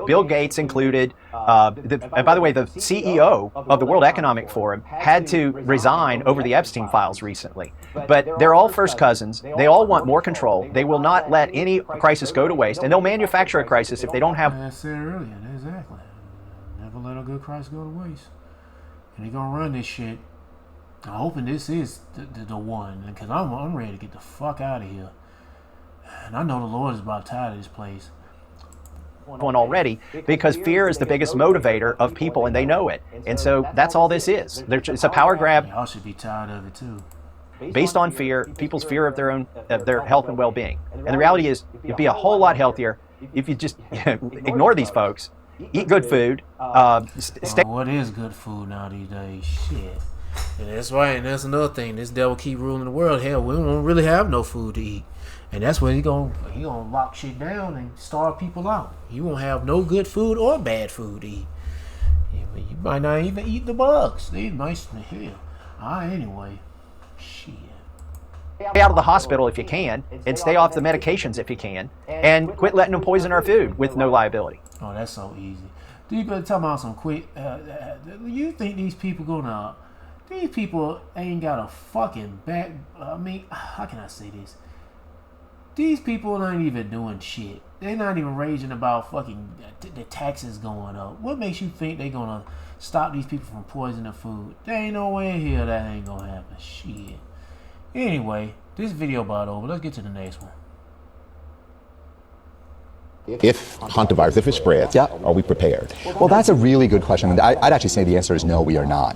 Speaker 19: Bill Gates included, and by the way, the CEO of the World Economic Forum had to resign over the Epstein files recently. But they're all first cousins. They all want more control. They will not let any crisis go to waste, and they'll manufacture a crisis if they don't have.
Speaker 1: I said earlier, exactly. Never let a good crisis go to waste. And they're gonna run this shit. I'm hoping this is the one, because I'm ready to get the fuck out of here. And I know the Lord is about tired of this place.
Speaker 19: already, because fear is the biggest motivator of people, and they know it. And so that's all this is. It's a power grab.
Speaker 1: Y'all should be tired of it too.
Speaker 19: Based on fear, people's fear of their health and well-being. And the reality is, you'd be a whole lot healthier if you just ignore these folks, eat good food.
Speaker 1: What is good food now these days? Shit. And that's right, and that's another thing. This devil keep ruling the world. Hell, we don't really have no food to eat. And that's where he gonna lock shit down and starve people out. You won't have no good food or bad food to eat. Yeah, but you might not even eat the bugs. They nice to hell. Anyway. Shit.
Speaker 19: Stay out of the hospital if you can, and stay off the medications if you can, and quit letting them poison our food with no liability.
Speaker 1: Oh, that's so easy. You better tell me some quick. You think these people these people ain't got a fucking back? I mean, how can I say this? These people ain't even doing shit. They're not even raging about fucking the taxes going up. What makes you think they're gonna stop these people from poisoning the food? There ain't no way in here that ain't gonna happen. Shit. Anyway, this video about over. Let's get to the next one.
Speaker 3: If hantavirus, if it spreads, are we prepared? Well, that's a really good question. I'd actually say the answer is no, we are not.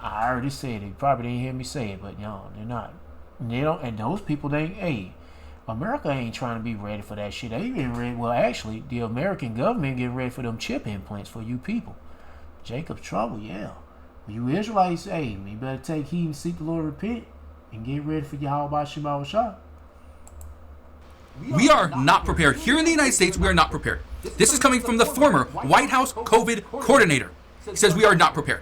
Speaker 1: I already said it. You probably didn't hear me say it, but no, they're not. They don't, and those people, America ain't trying to be ready for that shit. They getting ready. Well, actually, the American government getting ready for them chip implants for you people. Jacob's trouble, yeah. You Israelites, you better take heed and seek the Lord, repent, and get ready for Yahweh Shema Shah.
Speaker 7: We are not prepared. Here in the United States, we are not prepared. This is coming from the former White House COVID coordinator. He says we are not prepared.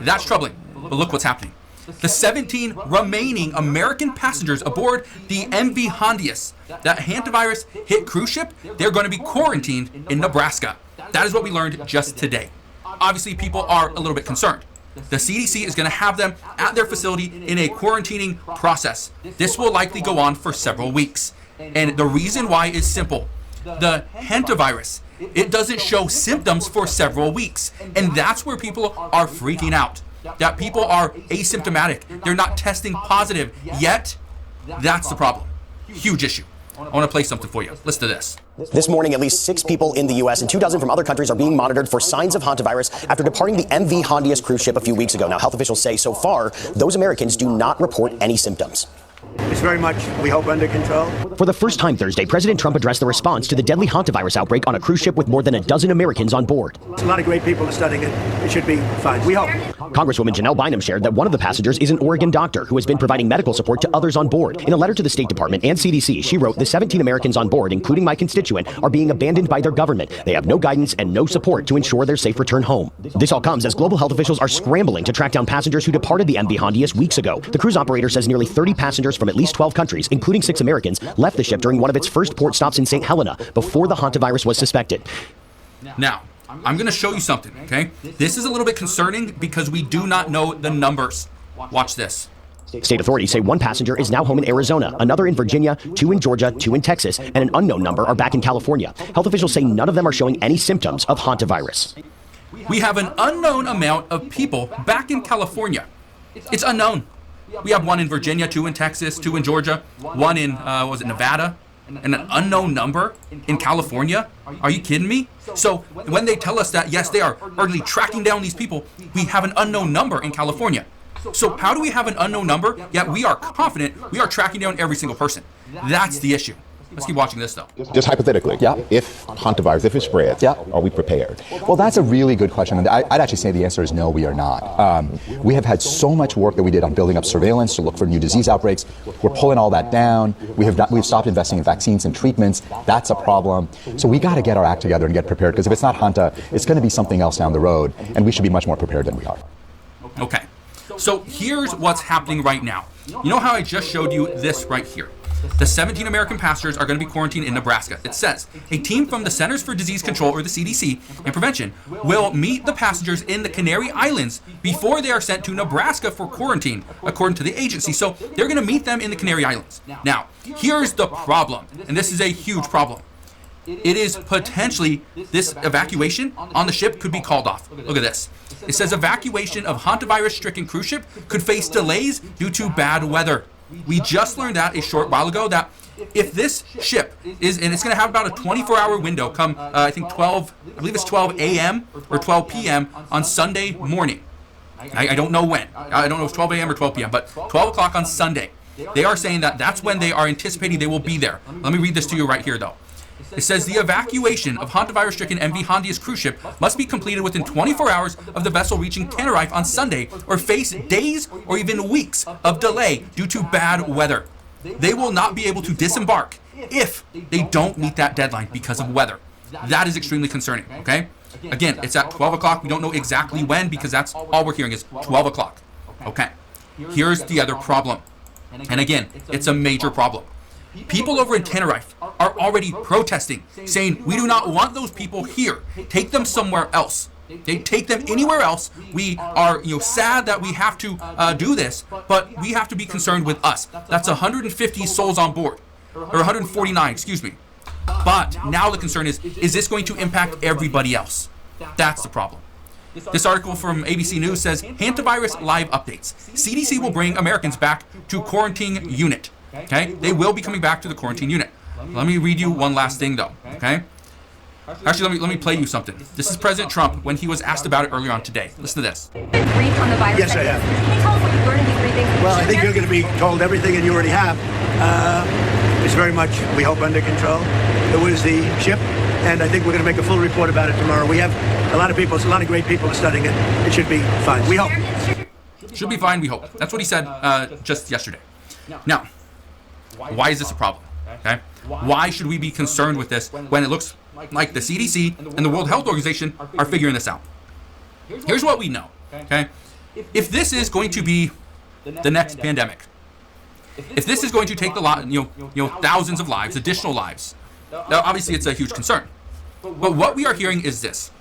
Speaker 7: That's troubling. But look what's happening. The 17 remaining American passengers aboard the MV Hondius, that hantavirus hit cruise ship, they're going to be quarantined in Nebraska. That is what we learned just today. Obviously, people are a little bit concerned. The CDC is going to have them at their facility in a quarantining process. This will likely go on for several weeks. And the reason why is simple. The hantavirus, it doesn't show symptoms for several weeks. And that's where people are freaking out. That people are asymptomatic. They're not testing positive yet. That's the problem. Huge issue. I want to play something for you. Listen to this.
Speaker 10: This morning, at least 6 people in the U.S. and 24 from other countries are being monitored for signs of hantavirus after departing the MV Hondius cruise ship a few weeks ago. Now, health officials say so far, those Americans do not report any symptoms.
Speaker 4: It's very much, we hope, under control.
Speaker 10: For the first time Thursday, President Trump addressed the response to the deadly hantavirus outbreak on a cruise ship with more than a dozen Americans on board.
Speaker 4: A lot of great people are studying it. It should be fine. We hope.
Speaker 10: Congresswoman Janelle Bynum shared that one of the passengers is an Oregon doctor who has been providing medical support to others on board. In a letter to the State Department and CDC, she wrote, "The 17 Americans on board, including my constituent, are being abandoned by their government. They have no guidance and no support to ensure their safe return home." This all comes as global health officials are scrambling to track down passengers who departed the MV Hondius weeks ago. The cruise operator says nearly 30 passengers from at least 12 countries, including 6 Americans, left the ship during one of its first port stops in St. Helena before the hantavirus was suspected.
Speaker 7: Now, I'm going to show you something, okay? This is a little bit concerning because we do not know the numbers. Watch this.
Speaker 10: State authorities say 1 passenger is now home in Arizona, another in Virginia, 2 in Georgia, 2 in Texas, and an unknown number are back in California. Health officials say none of them are showing any symptoms of hantavirus.
Speaker 7: We have an unknown amount of people back in California. It's unknown. We have 1 in Virginia, 2 in Texas, 2 in Georgia, 1 in, Nevada, and an unknown number in California? Are you kidding me? So when they tell us that, yes, they are urgently tracking down these people, we have an unknown number in California. So how do we have an unknown number, yet we are confident we are tracking down every single person? That's the issue. Let's keep watching this, though.
Speaker 3: Just hypothetically, if hantavirus, if it spreads, are we prepared? Well, that's a really good question. And I'd actually say the answer is no, we are not. We have had so much work that we did on building up surveillance to look for new disease outbreaks. We're pulling all that down. We've stopped investing in vaccines and treatments. That's a problem. So we got to get our act together and get prepared, because if it's not Hanta, it's going to be something else down the road, and we should be much more prepared than we are.
Speaker 7: Okay. So here's what's happening right now. You know how I just showed you this right here? The 17 American passengers are going to be quarantined in Nebraska. It says, a team from the Centers for Disease Control, or the CDC, and Prevention will meet the passengers in the Canary Islands before they are sent to Nebraska for quarantine, according to the agency. So they're going to meet them in the Canary Islands. Now, here's the problem, and this is a huge problem. It is potentially, this evacuation on the ship could be called off. Look at this. It says evacuation of hantavirus-stricken cruise ship could face delays due to bad weather. We just learned that a short while ago, that if this ship is, and it's going to have about a 24-hour window come, I think 12, I believe it's 12 a.m. or 12 p.m. on Sunday morning. I don't know when. I don't know if it's 12 a.m. or 12 p.m., but 12 o'clock on Sunday. They are saying that that's when they are anticipating they will be there. Let me read this to you right here, though. It says the evacuation of hantavirus-stricken MV Hondius cruise ship must be completed within 24 hours of the vessel reaching Tenerife on Sunday, or face days or even weeks of delay due to bad weather. They will not be able to disembark if they don't meet that deadline because of weather. That is extremely concerning, okay? Again, it's at 12 o'clock. We don't know exactly when, because that's all we're hearing is 12 o'clock. Okay. Here's the other problem. And again, it's a major problem. People over in Tenerife are already protesting, saying we do not want those people here. Take them somewhere else. They take them anywhere else. We are, sad that we have to do this, but we have to be concerned with us. That's 150 souls on board, or 149, excuse me. But now the concern is this going to impact everybody else? That's the problem. This article from ABC News says, Hantavirus live updates. CDC will bring Americans back to quarantine unit. Okay? They will be coming back to the quarantine unit. Let me read you one last thing, though. Okay? Actually, let me play you something. This is President Trump when he was asked about it earlier on today. Listen to this.
Speaker 4: Yes, I have. Can you tell us what you learned in these 3 days? Well, I think you're going to be told everything, and you already have. It's very much, we hope, under control. It was the ship, and I think we're going to make a full report about it tomorrow. We have a lot of people, a lot of great people studying it. It should be fine. We hope.
Speaker 7: Should be fine, we hope. That's what he said just yesterday. Now, why is this a problem? Okay? Why should we be concerned with this when it looks like the CDC and the World Health Organization are figuring this out? Here's what we know. Okay? If this is going to be the next pandemic, if this is going to take thousands of lives, additional lives, now obviously it's a huge concern. But what we are hearing is this: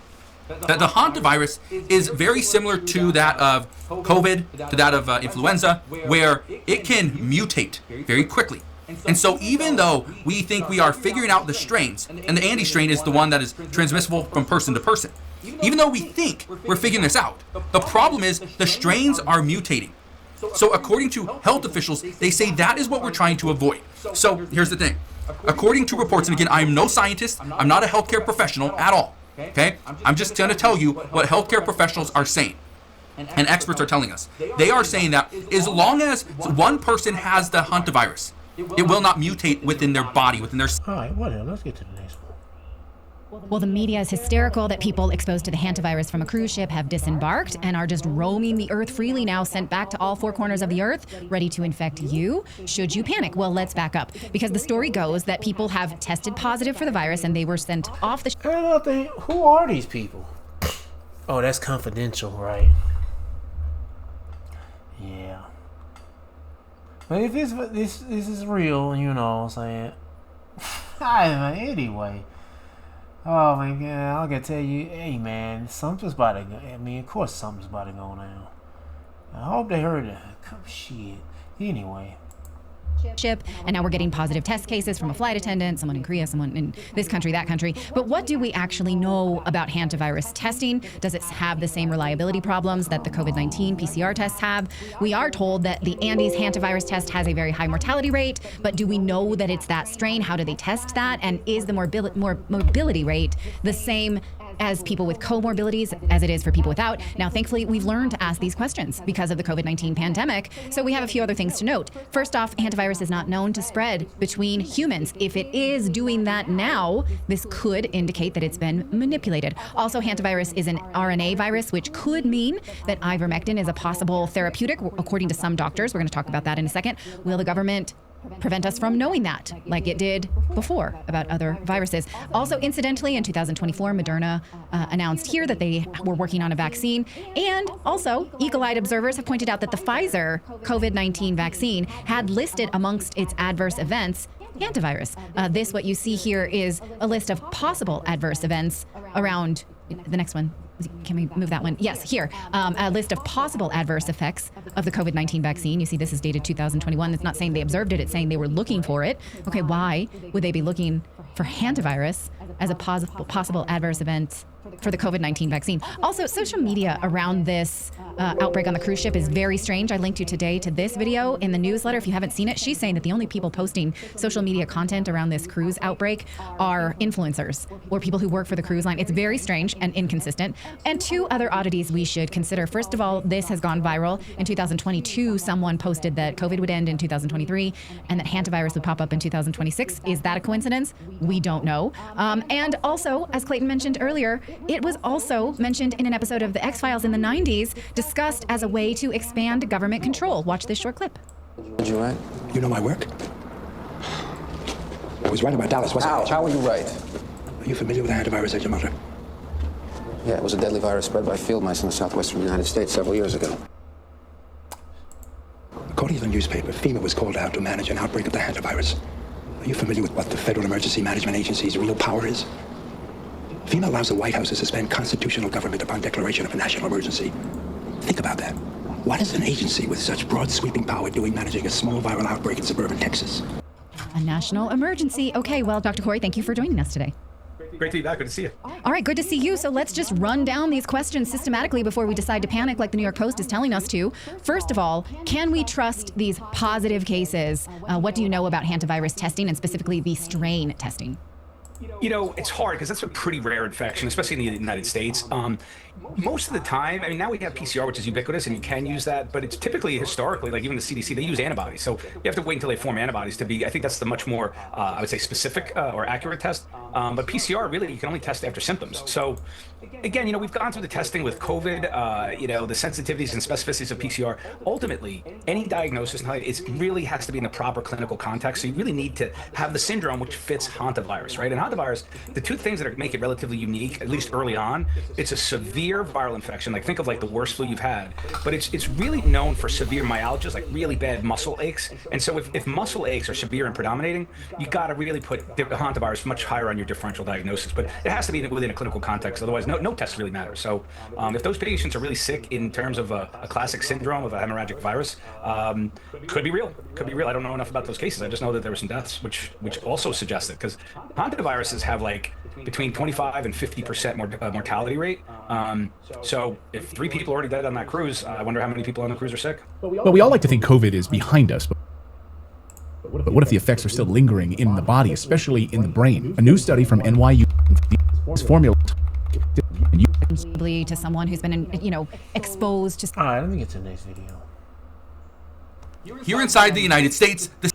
Speaker 7: that the hantavirus is very similar to that of COVID, to that of influenza, where it can mutate very quickly. And so even though we think we are figuring out the strains, and the Andes strain is the one that is transmissible from person to person, even though we think we're figuring this out, the problem is the strains are mutating. So according to health officials, they say that is what we're trying to avoid. So here's the thing. According to reports, and again, I'm no scientist, I'm not a healthcare professional at all, okay? I'm just going to tell you what healthcare professionals are saying, and experts are telling us. They are saying that as long as one person has the hantavirus, it will not mutate within their body, within their...
Speaker 1: All right, whatever. Let's get to the next one.
Speaker 2: Well, the media is hysterical that people exposed to the hantavirus from a cruise ship have disembarked and are just roaming the earth freely now, sent back to all 4 corners of the earth, ready to infect you. Should you panic? Well, let's back up, because the story goes that people have tested positive for the virus and they were sent off the ship.
Speaker 1: Who are these people? Oh, that's confidential, right? Yeah. But if this is real, you know what I'm saying? Anyway. Oh my God, I gotta tell you, hey man, something's about to go. I mean, of course something's about to go down. I hope they heard it. Shit. Anyway.
Speaker 2: Ship, and now we're getting positive test cases from a flight attendant, someone in Korea, someone in this country, that country. But what do we actually know about hantavirus testing? Does it have the same reliability problems that the COVID-19 PCR tests have? We are told that the Andes hantavirus test has a very high mortality rate, but do we know that it's that strain? How do they test that? And is the morbidity rate the same as people with comorbidities as it is for people without? Now, thankfully, we've learned to ask these questions because of the COVID-19 pandemic. So we have a few other things to note. First off, hantavirus is not known to spread between humans. If it is doing that now, this could indicate that it's been manipulated. Also, hantavirus is an RNA virus, which could mean that ivermectin is a possible therapeutic, according to some doctors. We're going to talk about that in a second. Will the government prevent us from knowing that, like it did before about other viruses? Also, incidentally, in 2024, Moderna announced here that they were working on a vaccine. And also, eagle-eyed observers have pointed out that the Pfizer COVID-19 vaccine had listed amongst its adverse events hantavirus. What you see here is a list of possible adverse events around the next one. Can we move that one? Yes, here. A list of possible adverse effects of the COVID-19 vaccine. You see this is dated 2021. It's not saying they observed it. It's saying they were looking for it. Okay, why would they be looking for hantavirus as a possible adverse event for the COVID-19 vaccine. Also, social media around this outbreak on the cruise ship is very strange. I linked you today to this video in the newsletter. If you haven't seen it, she's saying that the only people posting social media content around this cruise outbreak are influencers or people who work for the cruise line. It's very strange and inconsistent. And two other oddities we should consider. First of all, this has gone viral. In 2022, someone posted that COVID would end in 2023 and that hantavirus would pop up in 2026. Is that a coincidence? We don't know. And also, as Clayton mentioned earlier, it was also mentioned in an episode of The X-Files in the 90s, discussed as a way to expand government control. Watch this short clip.
Speaker 14: Did you write?
Speaker 13: You know my work? I was right about Dallas, wasn't I?
Speaker 14: How were you right?
Speaker 13: Are you familiar with the hantavirus at your mother?
Speaker 14: Yeah, it was a deadly virus spread by field mice in the southwestern United States several years ago.
Speaker 13: According to the newspaper, FEMA was called out to manage an outbreak of the hantavirus. Are you familiar with what the Federal Emergency Management Agency's real power is? FEMA allows the White House to suspend constitutional government upon declaration of a national emergency. Think about that. What is an agency with such broad sweeping power doing managing a small viral outbreak in suburban Texas?
Speaker 2: A national emergency. Okay, well, Dr. Corey, thank you for joining us today.
Speaker 5: Great to be back. Good to see you.
Speaker 2: All right, good to see you. So let's just run down these questions systematically before we decide to panic like the New York Post is telling us to. First of all, can we trust these positive cases? What do you know about hantavirus testing and specifically the strain testing?
Speaker 5: You know, it's hard because that's a pretty rare infection, especially in the United States. Most of the time, I mean, now we have PCR, which is ubiquitous, and you can use that, but it's typically, historically, like even the CDC, they use antibodies. So you have to wait until they form antibodies to be, I think that's the much more, I would say, specific or accurate test. But PCR, really, you can only test after symptoms. So again, you know, we've gone through the testing with COVID, you know, the sensitivities and specificities of PCR. Ultimately, any diagnosis, it really has to be in the proper clinical context. So you really need to have the syndrome which fits hantavirus, right? And hantavirus, the two things that make it relatively unique, at least early on, it's a severe viral infection. Like think of like the worst flu you've had, but it's really known for severe myalgias, like really bad muscle aches. And so if muscle aches are severe and predominating, you got to really put the hantavirus much higher on your differential diagnosis. But it has to be within a clinical context. Otherwise, no test really matters. So if those patients are really sick in terms of a classic syndrome of a hemorrhagic virus, could be real. Could be real. I don't know enough about those cases. I just know that there were some deaths, which also suggests it, because hantaviruses have like between 25 and 50% mortality rate. So if 3 people already died on that cruise, I wonder how many people on the cruise are sick.
Speaker 6: But we all like to think COVID is behind us. But what if the effects are still lingering in the body, especially in the brain? A new study from NYU formula
Speaker 2: to someone who's been, exposed to.
Speaker 1: All right, let me get to the next video.
Speaker 7: Here inside the United States, the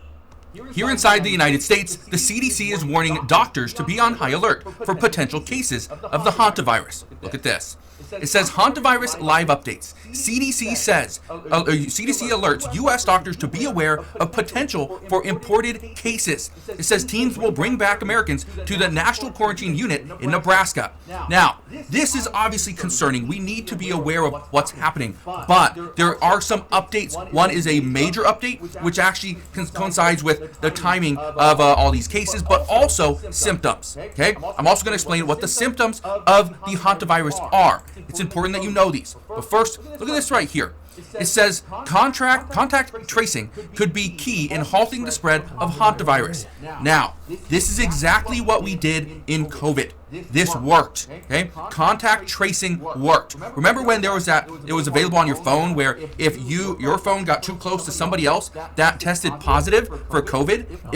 Speaker 7: CDC is warning doctors to be on high alert for potential cases of the hantavirus. Look at this. It says hantavirus live updates. CDC says, CDC alerts U.S. doctors to be aware of potential for imported cases. It says teams will bring back Americans to the National Quarantine Unit in Nebraska. Now, this is obviously concerning. We need to be aware of what's happening, but there are some updates. One is a major update, which actually coincides with the timing of all these cases, but also symptoms. Okay, I'm also going to explain what the symptoms of the hantavirus are. It's important that you know these. But first, look at this right here. It says contact tracing could be key in halting the spread of hantavirus. Now, this is exactly what we did in COVID. This worked. Okay, contact tracing worked. Remember when there was that? It was available on your phone, where if your phone got too close to somebody else that tested positive for COVID,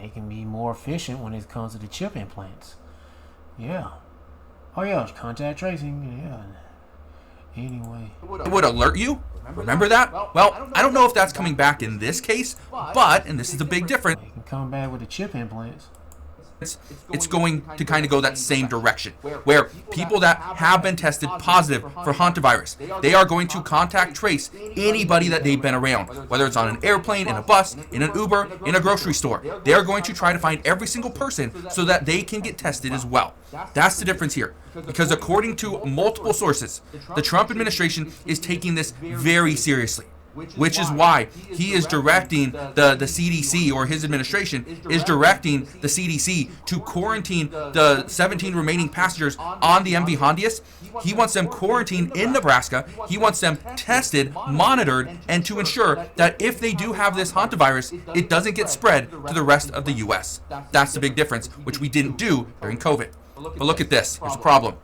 Speaker 1: they can be more efficient when it comes to the chip implants. Yeah. Oh yeah, it's contact tracing. Yeah. Anyway,
Speaker 7: it would alert you. Remember that? Well, I don't know if that's coming back in this case, but, and this is a big difference,
Speaker 1: you can come back with the chip implants.
Speaker 7: It's going to kind of go that same direction, where people that have been tested positive for hantavirus, they are going to contact trace anybody that they've been around, whether it's on an airplane, in a bus, in an Uber, in a grocery store. They are going to try to find every single person so that they can get tested as well. That's the difference here, because according to multiple sources, the Trump administration is taking this very seriously. which is why he is directing the CDC, or his administration is directing the CDC to quarantine the 17 remaining passengers on the MV Hondius. He wants them quarantined in Nebraska. He wants them tested, monitored, and to ensure that if they do have this hantavirus, it doesn't get spread to the rest of the U.S. That's the big difference, which we didn't do during COVID. But look at this. Here's a problem.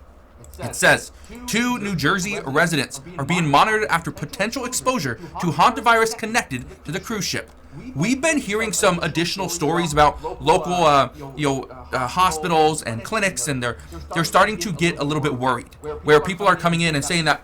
Speaker 7: It says 2 New Jersey residents are being monitored after potential exposure to hantavirus connected to the cruise ship. We've been hearing some additional stories about local, hospitals and clinics, and they're starting to get a little bit worried, where people are coming in and saying that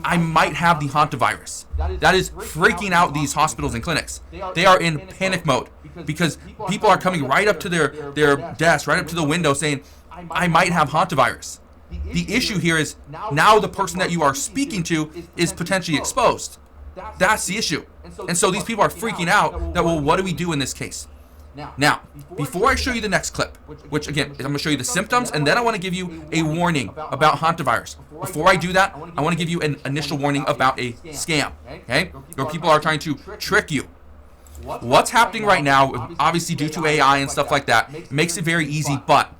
Speaker 7: I might have the hantavirus. That is freaking out these hospitals and clinics. They are in panic mode because people are coming right up to their desk, right up to the window, saying I might have hantavirus. The issue here is now the person that you are speaking to is potentially exposed. That's the issue. And so these people are freaking out that, well, what do we do in this case? Now, before I show you the next clip, which again, I'm going to show you the symptoms, and then I want to give you a warning about hantavirus. Before I do that, I want to give you an initial warning about a scam, okay? Where people are trying to trick you. What's happening right now, obviously due to AI and stuff like that, makes it very easy, but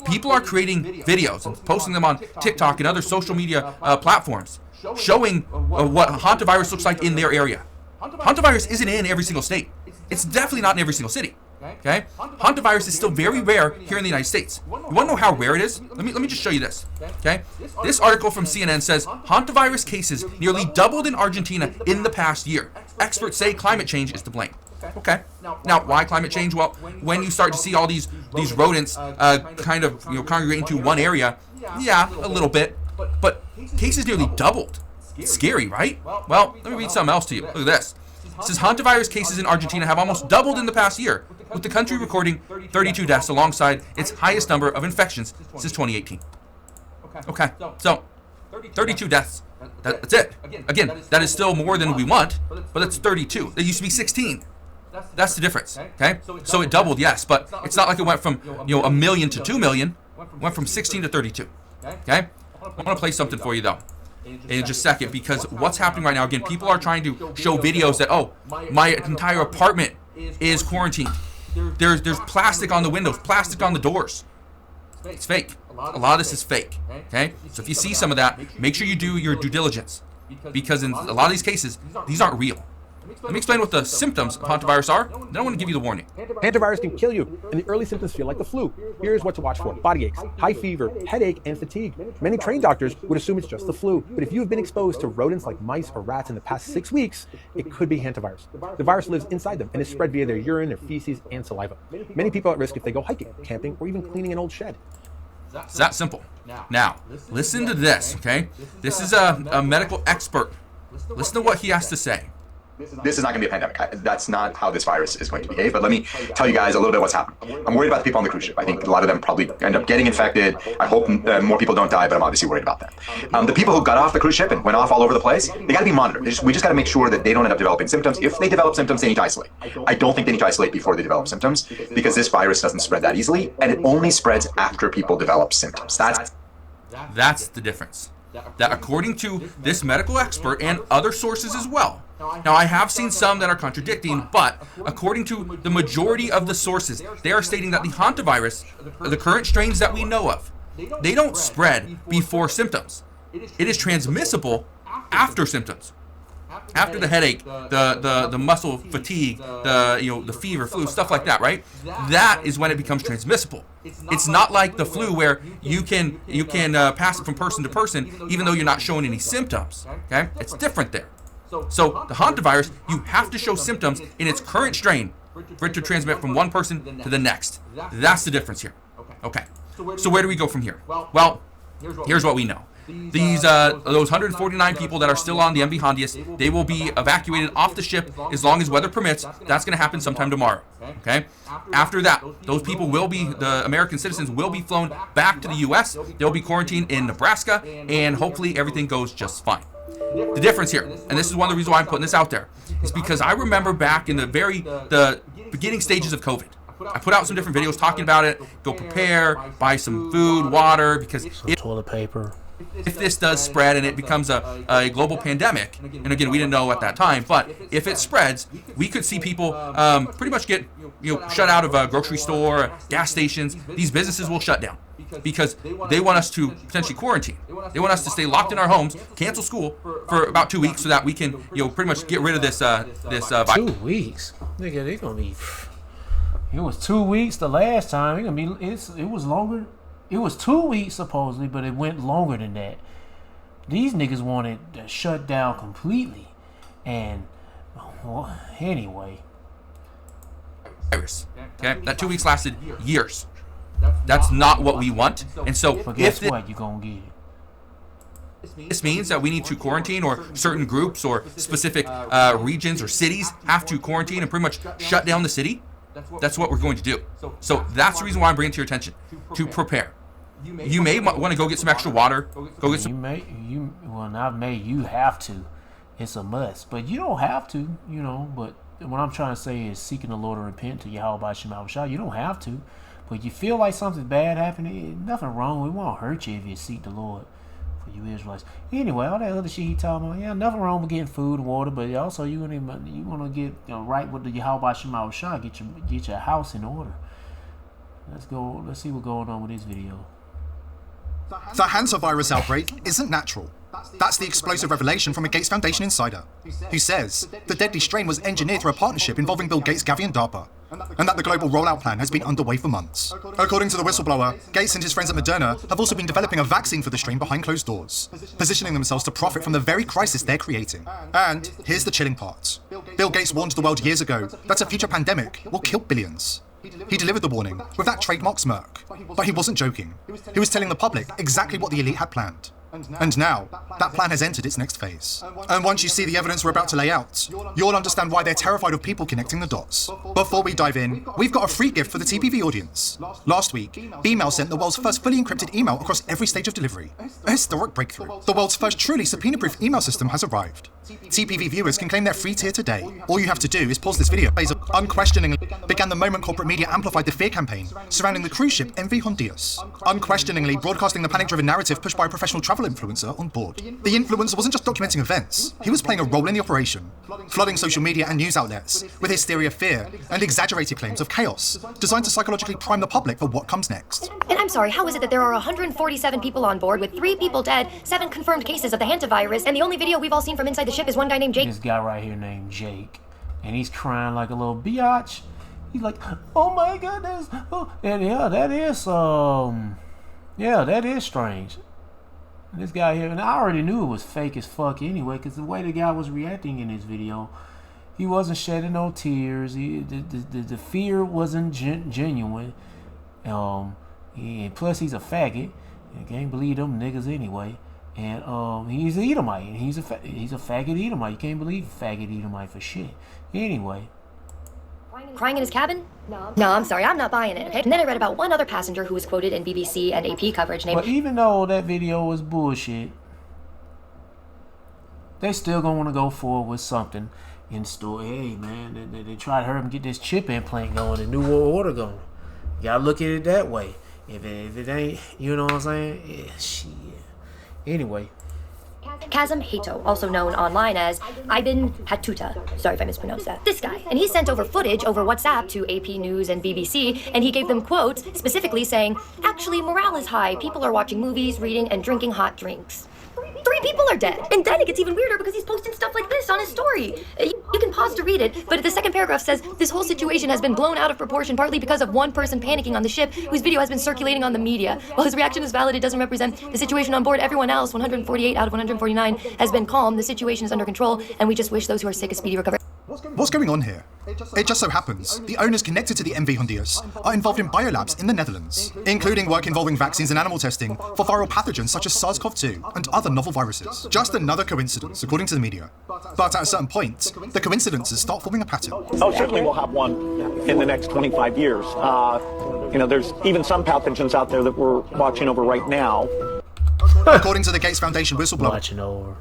Speaker 7: people are creating videos and posting them on TikTok and other social media platforms showing what hantavirus looks like in their area. Hantavirus isn't in every single state. It's definitely not in every single city. Okay? Hantavirus is still very rare here in the United States. You want to know how rare it is? Let me just show you this. Okay? This article from CNN says hantavirus cases nearly doubled in Argentina in the past year. Experts say climate change is to blame. Okay. Now, why climate change? Well, when you start to see all these rodents kind of congregate into one area, yeah, a little bit, but cases nearly doubled. It's scary, right? Well, let me read something else to you. Look at this. It says hantavirus cases in Argentina have almost doubled in the past year, with the country recording 32 deaths alongside its highest number of infections since 2018. Okay, so 32 deaths. That's it. Again, that is still more than we want, but that's 32. It used to be 16. That's the difference. Okay, so it doubled, yes, but it's not like it went from 1 million to 2 million. It went from 16 to 32. Okay, I want to play something for you though in just a second, because what's happening right now, again, people are trying to show videos that, oh, my entire apartment is quarantined. There's plastic on the windows, plastic on the doors. It's fake. A lot of this is fake. Okay, so if you see some of that, make sure you do your due diligence, because in a lot of these cases, these aren't real. Let me explain what the symptoms of hantavirus are, then I want to give you the warning.
Speaker 9: Hantavirus can kill you, and the early symptoms feel like the flu. Here's what to watch for: body aches, high fever, headache, and fatigue. Many trained doctors would assume it's just the flu, but if you have been exposed to rodents like mice or rats in the past 6 weeks, it could be hantavirus. The virus lives inside them and is spread via their urine, their feces, and saliva. Many people are at risk if they go hiking, camping, or even cleaning an old shed.
Speaker 7: It's that simple. Now, listen to this, okay? This is a medical expert. Listen to what he has to say.
Speaker 3: This is not going to be a pandemic. That's not how this virus is going to behave. But let me tell you guys a little bit what's happening. I'm worried about the people on the cruise ship. I think a lot of them probably end up getting infected. I hope more people don't die, but I'm obviously worried about that. The people who got off the cruise ship and went off all over the place, they got to be monitored. We just got to make sure that they don't end up developing symptoms. If they develop symptoms, they need to isolate. I don't think they need to isolate before they develop symptoms, because this virus doesn't spread that easily, and it only spreads after people develop symptoms.
Speaker 7: That's the difference. That according to this medical expert and other sources as well. Now, I have seen some that are contradicting, but according to the majority of the sources, they are stating that the hantavirus, the current strains that we know of, they don't spread before symptoms. It is transmissible after symptoms. After the headache, the muscle fatigue, the fever, flu, stuff like that, right? That is when it becomes transmissible. It's not like the flu where you can pass it from person to person even though you're not showing any symptoms. Okay, it's different there. So the hantavirus, you have to show symptoms in its current strain for it to transmit from one person to the next. That's the difference here. Okay. So where do we go from here? Well, here's what we know. Those 149 people that are still on the MV Hondius, they will be evacuated off the ship as long as weather permits. That's going to happen sometime tomorrow. Okay. After that, those people the American citizens will be flown back to the U.S. They'll be quarantined in Nebraska, and hopefully everything goes just fine. The difference here, and this is one of the reasons why I'm putting this out there, is because I remember back in the beginning stages of COVID, I put out some different videos talking about it. Go prepare, buy some food, water, because
Speaker 1: toilet paper.
Speaker 7: if this does spread and it becomes a global pandemic, and again, we didn't know at that time, but if it spreads, we could see people pretty much get shut out of a grocery store, gas stations. These businesses will shut down because they want us to potentially quarantine. They want us to stay locked in our homes, cancel school for about 2 weeks so that we can pretty much get rid of this virus.
Speaker 1: 2 weeks, nigga, they gonna be. It was 2 weeks the last time. It was longer. It was 2 weeks supposedly, but it went longer than that. These niggas wanted to shut down completely, and anyway.
Speaker 7: Virus. Okay, that 2 weeks lasted years. That's not what we want, and so
Speaker 1: guess what, you gonna get it.
Speaker 7: This means that we need to quarantine, or certain groups or specific regions or cities have to quarantine and pretty much shut down the city. That's what we're going to do. So that's the reason why I'm bringing it to your attention, to prepare. You may want to go get some extra water. Go get some.
Speaker 1: You have to. It's a must, but you don't have to. But what I'm trying to say is seeking the Lord to repent to Yahweh Shema Shah. You don't have to, but you feel like something bad happening. Nothing wrong. We won't hurt you if you seek the Lord. For you Israelites. Anyway, all that other shit he talking about, nothing wrong with getting food and water, but also you want to get right with the Yahweh Shema Shah. Get your house in order. Let's go. Let's see what's going on with this video.
Speaker 11: The Hantavirus outbreak isn't natural. That's the explosive revelation from a Gates Foundation insider, who says the deadly strain was engineered through a partnership involving Bill Gates, Gavi and DARPA, and that the global rollout plan has been underway for months. According to the whistleblower, Gates and his friends at Moderna have also been developing a vaccine for the strain behind closed doors, positioning themselves to profit from the very crisis they're creating. And here's the chilling part. Bill Gates warned the world years ago that a future pandemic will kill billions. He delivered the warning with that trademark smirk, but he wasn't joking. He was telling the public exactly what the elite had planned. And now, that plan has entered its next phase. And once you see the evidence we're about to lay out, you'll understand why they're terrified of people connecting the dots. Before we dive in, we've got a free gift for the TPV audience. Last week, email sent the world's first fully encrypted email across every stage of delivery. A historic breakthrough. The world's first truly subpoena-proof email system has arrived. TPV viewers can claim their free tier today. All you have to do is pause this video. Unquestioningly began the moment corporate media amplified the fear campaign surrounding the cruise ship MV Honduras. Unquestioningly broadcasting the panic-driven narrative pushed by a professional travel influencer on board. The influencer wasn't just documenting events, he was playing a role in the operation, flooding social media and news outlets with hysteria, fear, and exaggerated claims of chaos, designed to psychologically prime the public for what comes next.
Speaker 12: And I'm sorry, how is it that there are 147 people on board with 3 people dead, 7 confirmed cases of the Hantavirus, and the only video we've all seen from inside the ship is one guy named Jake?
Speaker 1: This guy right here named Jake, and he's crying like a little biatch. He's like, oh my goodness. Oh. And that is strange. This guy here, and I already knew it was fake as fuck anyway, because the way the guy was reacting in this video, he wasn't shedding no tears. The fear wasn't genuine. Plus he's a faggot. I can't believe them niggas anyway. And he's an Edomite. And he's a faggot Edomite. You can't believe a faggot Edomite for shit. Anyway.
Speaker 12: Crying in his cabin? No, I'm sorry, I'm not buying it, okay? And then I read about one other passenger who was quoted in BBC and AP coverage named...
Speaker 1: But even though that video was bullshit, they still gonna want to go forward with something in store. Hey, man, they try to hurry him get this chip implant going, the New World Order going. You gotta look at it that way. If it ain't, you know what I'm saying? Yeah, shit. Anyway.
Speaker 12: Kazem Hato, also known online as Ibn Hattuta. Sorry if I mispronounced that. This guy. And he sent over footage over WhatsApp to AP News and BBC, and he gave them quotes specifically saying, actually, morale is high. People are watching movies, reading, and drinking hot drinks. 3 people are dead. And then it gets even weirder because he's posting stuff like this on his story. You can pause to read it, but the second paragraph says, this whole situation has been blown out of proportion partly because of one person panicking on the ship whose video has been circulating on the media. While his reaction is valid, it doesn't represent the situation on board. Everyone else, 148 out of 149, has been calm. The situation is under control, and we just wish those who are sick a speedy recovery.
Speaker 11: What's going on here? It just so happens the owners connected to the MV Honduras are involved in biolabs in the Netherlands, including work involving vaccines and animal testing for viral pathogens such as SARS-CoV-2 and other novel viruses. Just another coincidence, according to the media. But at a certain point, the coincidences start forming a pattern.
Speaker 23: Oh, certainly we'll have one in the next 25 years. There's even some pathogens out there that we're watching over right now.
Speaker 11: According to the Gates Foundation whistleblower.
Speaker 1: Watching over.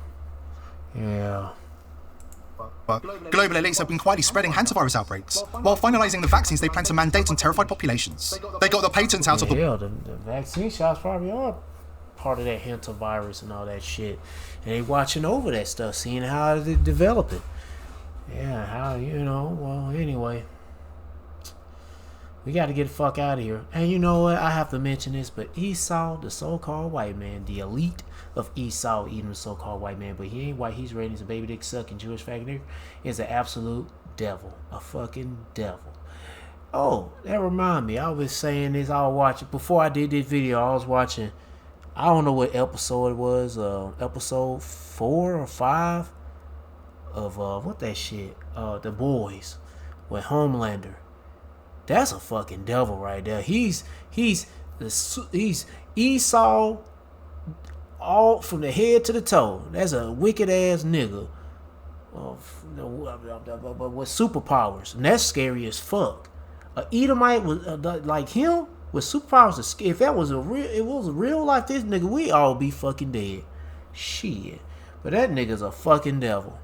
Speaker 1: Yeah.
Speaker 11: But global elites have been quietly spreading hantavirus outbreaks while finalizing the vaccines they plan to mandate on terrified populations. They got the patents out of the...
Speaker 1: Yeah, the vaccine shots probably are part of that hantavirus and all that shit. And they watching over that stuff, seeing how they develop it. Yeah, how, you know, well, anyway. We got to get the fuck out of here. And you know what? I have to mention this, but Esau, the so-called white man, the elite of Esau, even the so-called white man, but he ain't white. He's red. He's a baby dick sucking Jewish faggot, is an absolute devil. A fucking devil. Oh, that remind me. I was saying this. I was watching, before I did this video, I was watching, I don't know what episode it was, episode 4 or 5 of, what that shit? The Boys with Homelander. That's a fucking devil right there. He's Esau all from the head to the toe. That's a wicked ass nigga. But with superpowers, and that's scary as fuck. A Edomite like him with superpowers. If that was a real life, this nigga, we all be fucking dead. Shit. But that nigga's a fucking devil.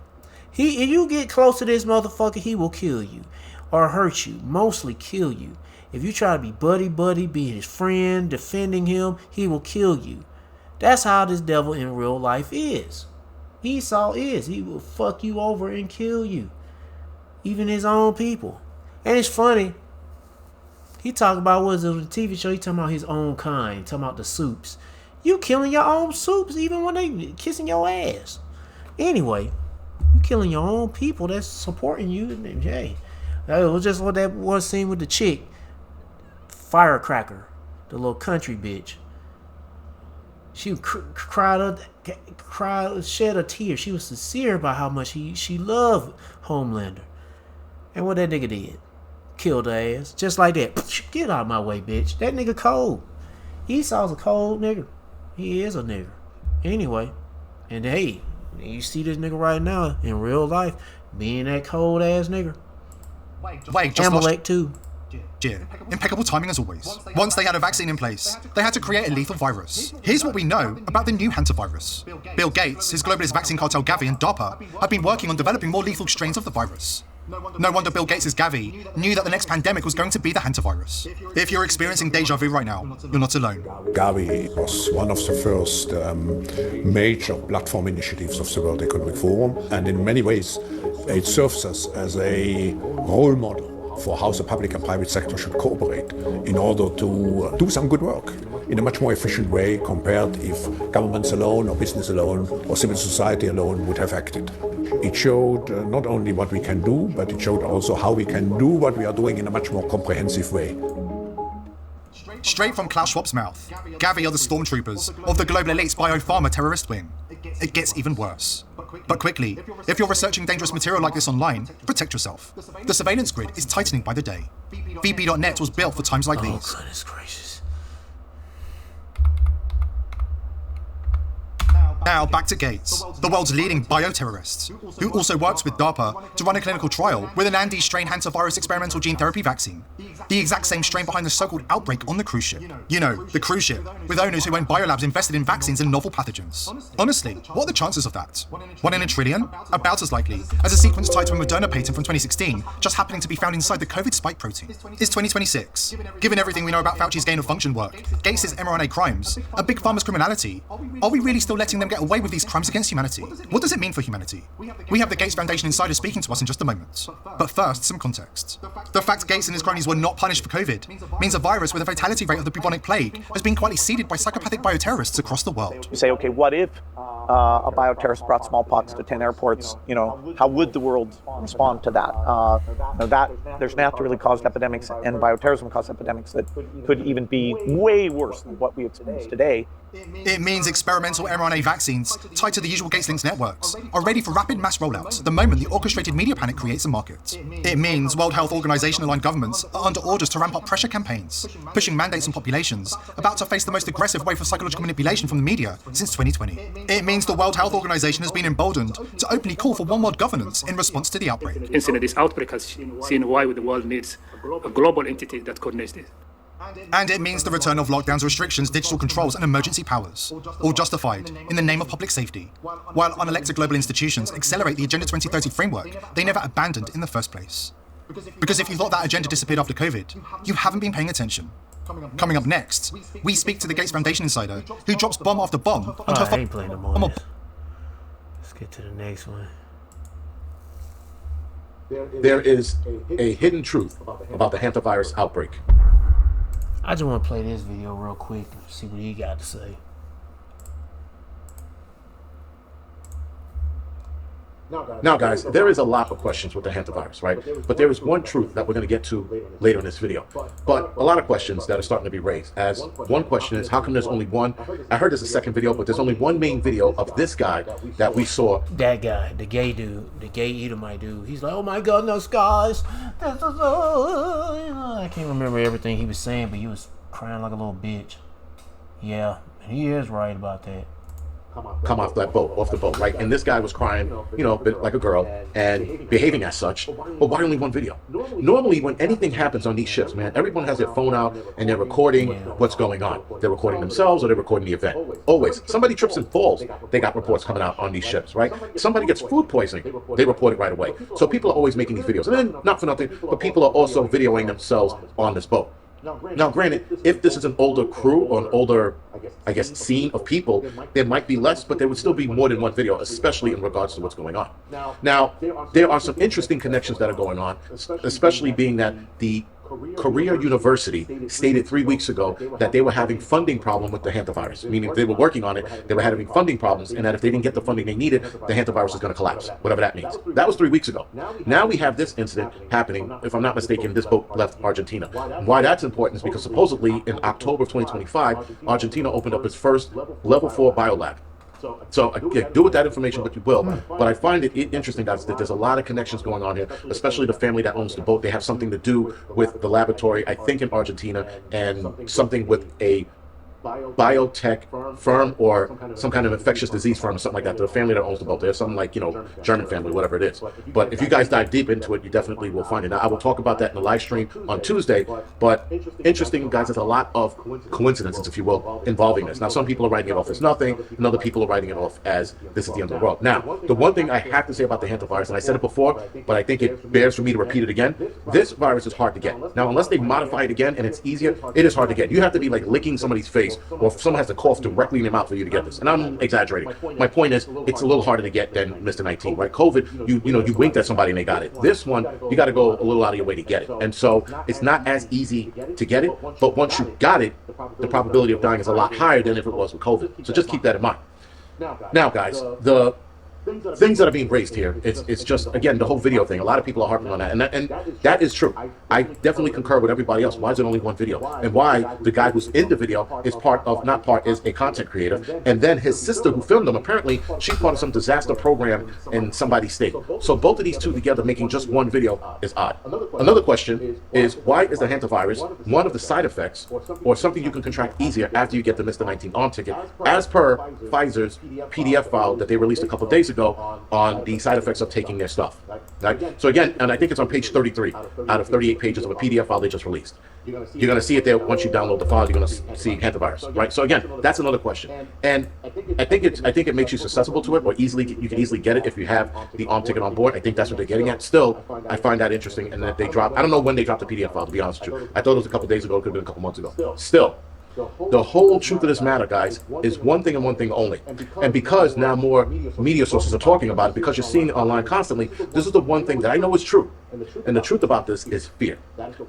Speaker 1: If you get close to this motherfucker, he will kill you. Or hurt you, mostly kill you. If you try to be buddy, be his friend, defending him, he will kill you. That's how this devil in real life is. Esau is. He will fuck you over and kill you. Even his own people. And it's funny. He talking about, what is it, on the TV show, he talking about his own kind, talking about the soups. You killing your own soups even when they kissing your ass. Anyway, you killing your own people that's supporting you. And hey, it was just what that one scene with the chick, Firecracker, the little country bitch. She shed a tear. She was sincere about how much she loved Homelander. And what that nigga did, killed her ass, just like that. Get out of my way, bitch. That nigga cold. Esau's a cold nigga. He is a nigga. Anyway, and hey, you see this nigga right now in real life being that cold ass nigga.
Speaker 11: Wait, just
Speaker 1: Amalek too.
Speaker 11: Yeah, impeccable timing as always. Once they had a vaccine in place, they had to create a lethal virus. Here's what we know about the new hantavirus. Bill Gates, his globalist vaccine cartel Gavi, and DARPA have been working on developing more lethal strains of the virus. No wonder Bill Gates' Gavi knew that the next pandemic was going to be the hantavirus. If you're experiencing deja vu right now, you're not alone.
Speaker 8: Gavi was one of the first major platform initiatives of the World Economic Forum, and in many ways it serves us as a role model for how the public and private sector should cooperate in order to do some good work in a much more efficient way compared if governments alone or business alone or civil society alone would have acted. It showed not only what we can do, but it showed also how we can do what we are doing in a much more comprehensive way.
Speaker 11: Straight from Klaus Schwab's mouth, Gavi are the stormtroopers of the global elite's biopharma terrorist wing. It gets even worse. But quickly, if you're researching dangerous material like this online, protect yourself. The surveillance grid is tightening by the day. VP.net was built for times like these.
Speaker 1: Oh, goodness gracious.
Speaker 11: Now back to Gates, the world's leading bioterrorist, who also works with DARPA to run a clinical trial with an Andes strain hantavirus experimental gene therapy vaccine. The exact same strain behind the so-called outbreak on the cruise ship. You know, the cruise ship, with owners who own biolabs invested in vaccines and novel pathogens. Honestly, what are the chances of that? 1 in a trillion? About as likely as a sequence tied to a Moderna patent from 2016, just happening to be found inside the COVID spike protein. It's 2026. Given everything we know about Fauci's gain-of-function work, Gates' mRNA crimes, a big pharma's criminality, are we really still letting them get away with these crimes against humanity? What does it mean for humanity? We have the Gates Foundation insider speaking to us in just a moment. But first, some context. The fact Gates and his cronies were not punished for COVID means a virus with a fatality rate of the bubonic plague has been quietly seeded by psychopathic bioterrorists across the world.
Speaker 23: You say, okay, what if a bioterrorist brought smallpox to 10 airports? You know, how would the world respond to that? There's naturally caused epidemics, and bioterrorism caused epidemics that could even be way worse than what we experience today.
Speaker 11: It means experimental mRNA vaccines tied to the usual Gates links networks are ready for rapid mass rollout the moment the orchestrated media panic creates a market. It means World Health Organization aligned governments are under orders to ramp up pressure campaigns, pushing mandates on populations about to face the most aggressive wave of psychological manipulation from the media since 2020. It means the World Health Organization has been emboldened to openly call for one-world governance in response to the outbreak.
Speaker 16: Incident, this outbreak has seen why the world needs a global entity that coordinates this.
Speaker 11: And it means the return of lockdowns, restrictions, digital controls, and emergency powers, all justified in the name of public safety, while unelected global institutions accelerate the Agenda 2030 framework they never abandoned in the first place. Because if you thought that agenda disappeared after COVID, you haven't been paying attention. Coming up next, we speak to the Gates Foundation insider who drops bomb after bomb on her
Speaker 1: I ain't playing no more of this. Let's get to the next one.
Speaker 15: There is a hidden truth about the hantavirus outbreak.
Speaker 1: I just want to play this video real quick and see what he got to say.
Speaker 15: Now, guys, there is a lot of questions with the hantavirus, right? But there is one truth that we're going to get to later in this video. But a lot of questions that are starting to be raised. As one question is, how come there's only one? I heard there's a second video, but there's only one main video of this guy that we saw.
Speaker 1: That guy, the gay dude, the gay Edomite dude. He's like, oh my goodness, guys. I can't remember everything he was saying, but he was crying like a little bitch. Yeah, he is right about that.
Speaker 15: Come off that boat, off the boat, right? And this guy was crying, you know, a bit like a girl and behaving as such. But why only one video? Normally, when anything happens on these ships, man, everyone has their phone out and they're recording what's going on. They're recording themselves or they're recording the event. Always. Somebody trips and falls, they got reports coming out on these ships, right? Somebody gets food poisoning, they report it right away. So people are always making these videos. And then, not for nothing, but people are also videoing themselves on this boat. Now, granted, if this is an older crew or an older, I guess, scene of people, there might be less, but there would still be more than one video, especially in regards to what's going on. Now, there are some interesting connections that are going on, especially being that the Korea University stated 3 weeks ago that they were having funding problem with the hantavirus, meaning they were working on it, they were having funding problems, and that if they didn't get the funding they needed, the hantavirus is going to collapse, whatever that means. That was 3 weeks ago. Now we have this incident happening. If I'm not mistaken, this boat left Argentina. Why that's important is because supposedly in October of 2025, Argentina opened up its first level 4 biolab. So again, do with that information what you will, but I find it interesting, guys, that there's a lot of connections going on here, especially the family that owns the boat. They have something to do with the laboratory, I think in Argentina, and something with a biotech firm or some kind of infectious disease firm or something like that. The family that owns the boat. There's something like, you know, German family, whatever it is. But if you guys dive deep into it, you definitely will find it. Now, I will talk about that in the live stream on Tuesday, but interesting, guys, there's a lot of coincidences, if you will, involving this. Now, some people are writing it off as nothing, and other people are writing it off as this is the end of the world. Now, the one thing I have to say about the hantavirus, and I said it before, but I think it bears for me to repeat it again, this virus is hard to get. Now, unless they modify it again and it's easier, it is hard to get. You have to be like licking somebody's face, or if someone has to cough directly in their mouth for you to get this. And I'm exaggerating. My point is, it's a little harder to get than Mr. 19, right? COVID, you winked at somebody and they got it. This one, you got to go a little out of your way to get it. And so it's not as easy to get it, but once you got it, the probability of dying is a lot higher than if it was with COVID. So just keep that in mind. Now, guys, the things that are being raised here, it's just, again, the whole video thing. A lot of people are harping on that, and that is true. I definitely concur with everybody else. Why is it only one video? And why the guy who's in the video is is a content creator, and then his sister who filmed them, apparently she's part of some disaster program in somebody's state. So both of these two together making just one video is odd. Another question is, why is the hantavirus one of the side effects or something you can contract easier after you get the Mr. 19 on ticket, as per Pfizer's PDF file that they released a couple of days ago on the side effects of taking their stuff. Right? So again, and I think it's on page 33 out of 38 pages of a PDF file they just released. You're going to see it there once you download the file. You're going to see hantavirus, right? So again, that's another question, and I think it makes you susceptible to it, or you can easily get it if you have the ticket on board. I think that's what they're getting at. Still, I find that interesting, and that they dropped. I don't know when they dropped the PDF file, to be honest with you. I thought it was a couple days ago. It could have been a couple months ago. Still, the whole truth of this matter, guys, is one thing and one thing only. And because now more media sources are talking about it, because you're seeing it online constantly, this is the one thing that I know is true. And the truth about this is fear.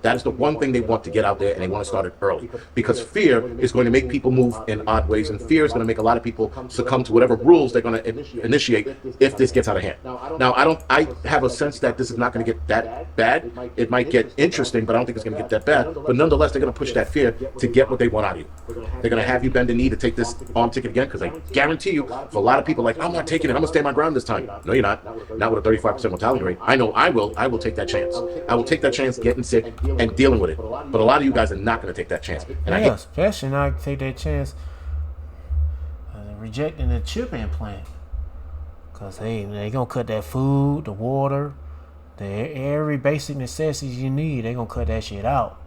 Speaker 15: That is the one thing they want to get out there, and they want to start it early. Because fear is going to make people move in odd ways, and fear is going to make a lot of people succumb to whatever rules they're going to initiate if this gets out of hand. Now, I have a sense that this is not going to get that bad. It might get interesting, but I don't think it's going to get that bad. But nonetheless, they're going to push that fear to get what they want out of you. They're going to have you bend the knee to take this arm ticket again, because I guarantee you, for a lot of people, like, I'm not taking it, I'm going to stand my ground this time. No, you're not. Not with a 35% mortality rate. I know I will take that chance. I will take that chance getting sick and dealing with it. But a lot of you guys are not going to take that chance. And
Speaker 1: especially not take that chance rejecting the chip implant. Because, hey, they're going to cut that food, the water, every basic necessities you need, they're going to cut that shit out.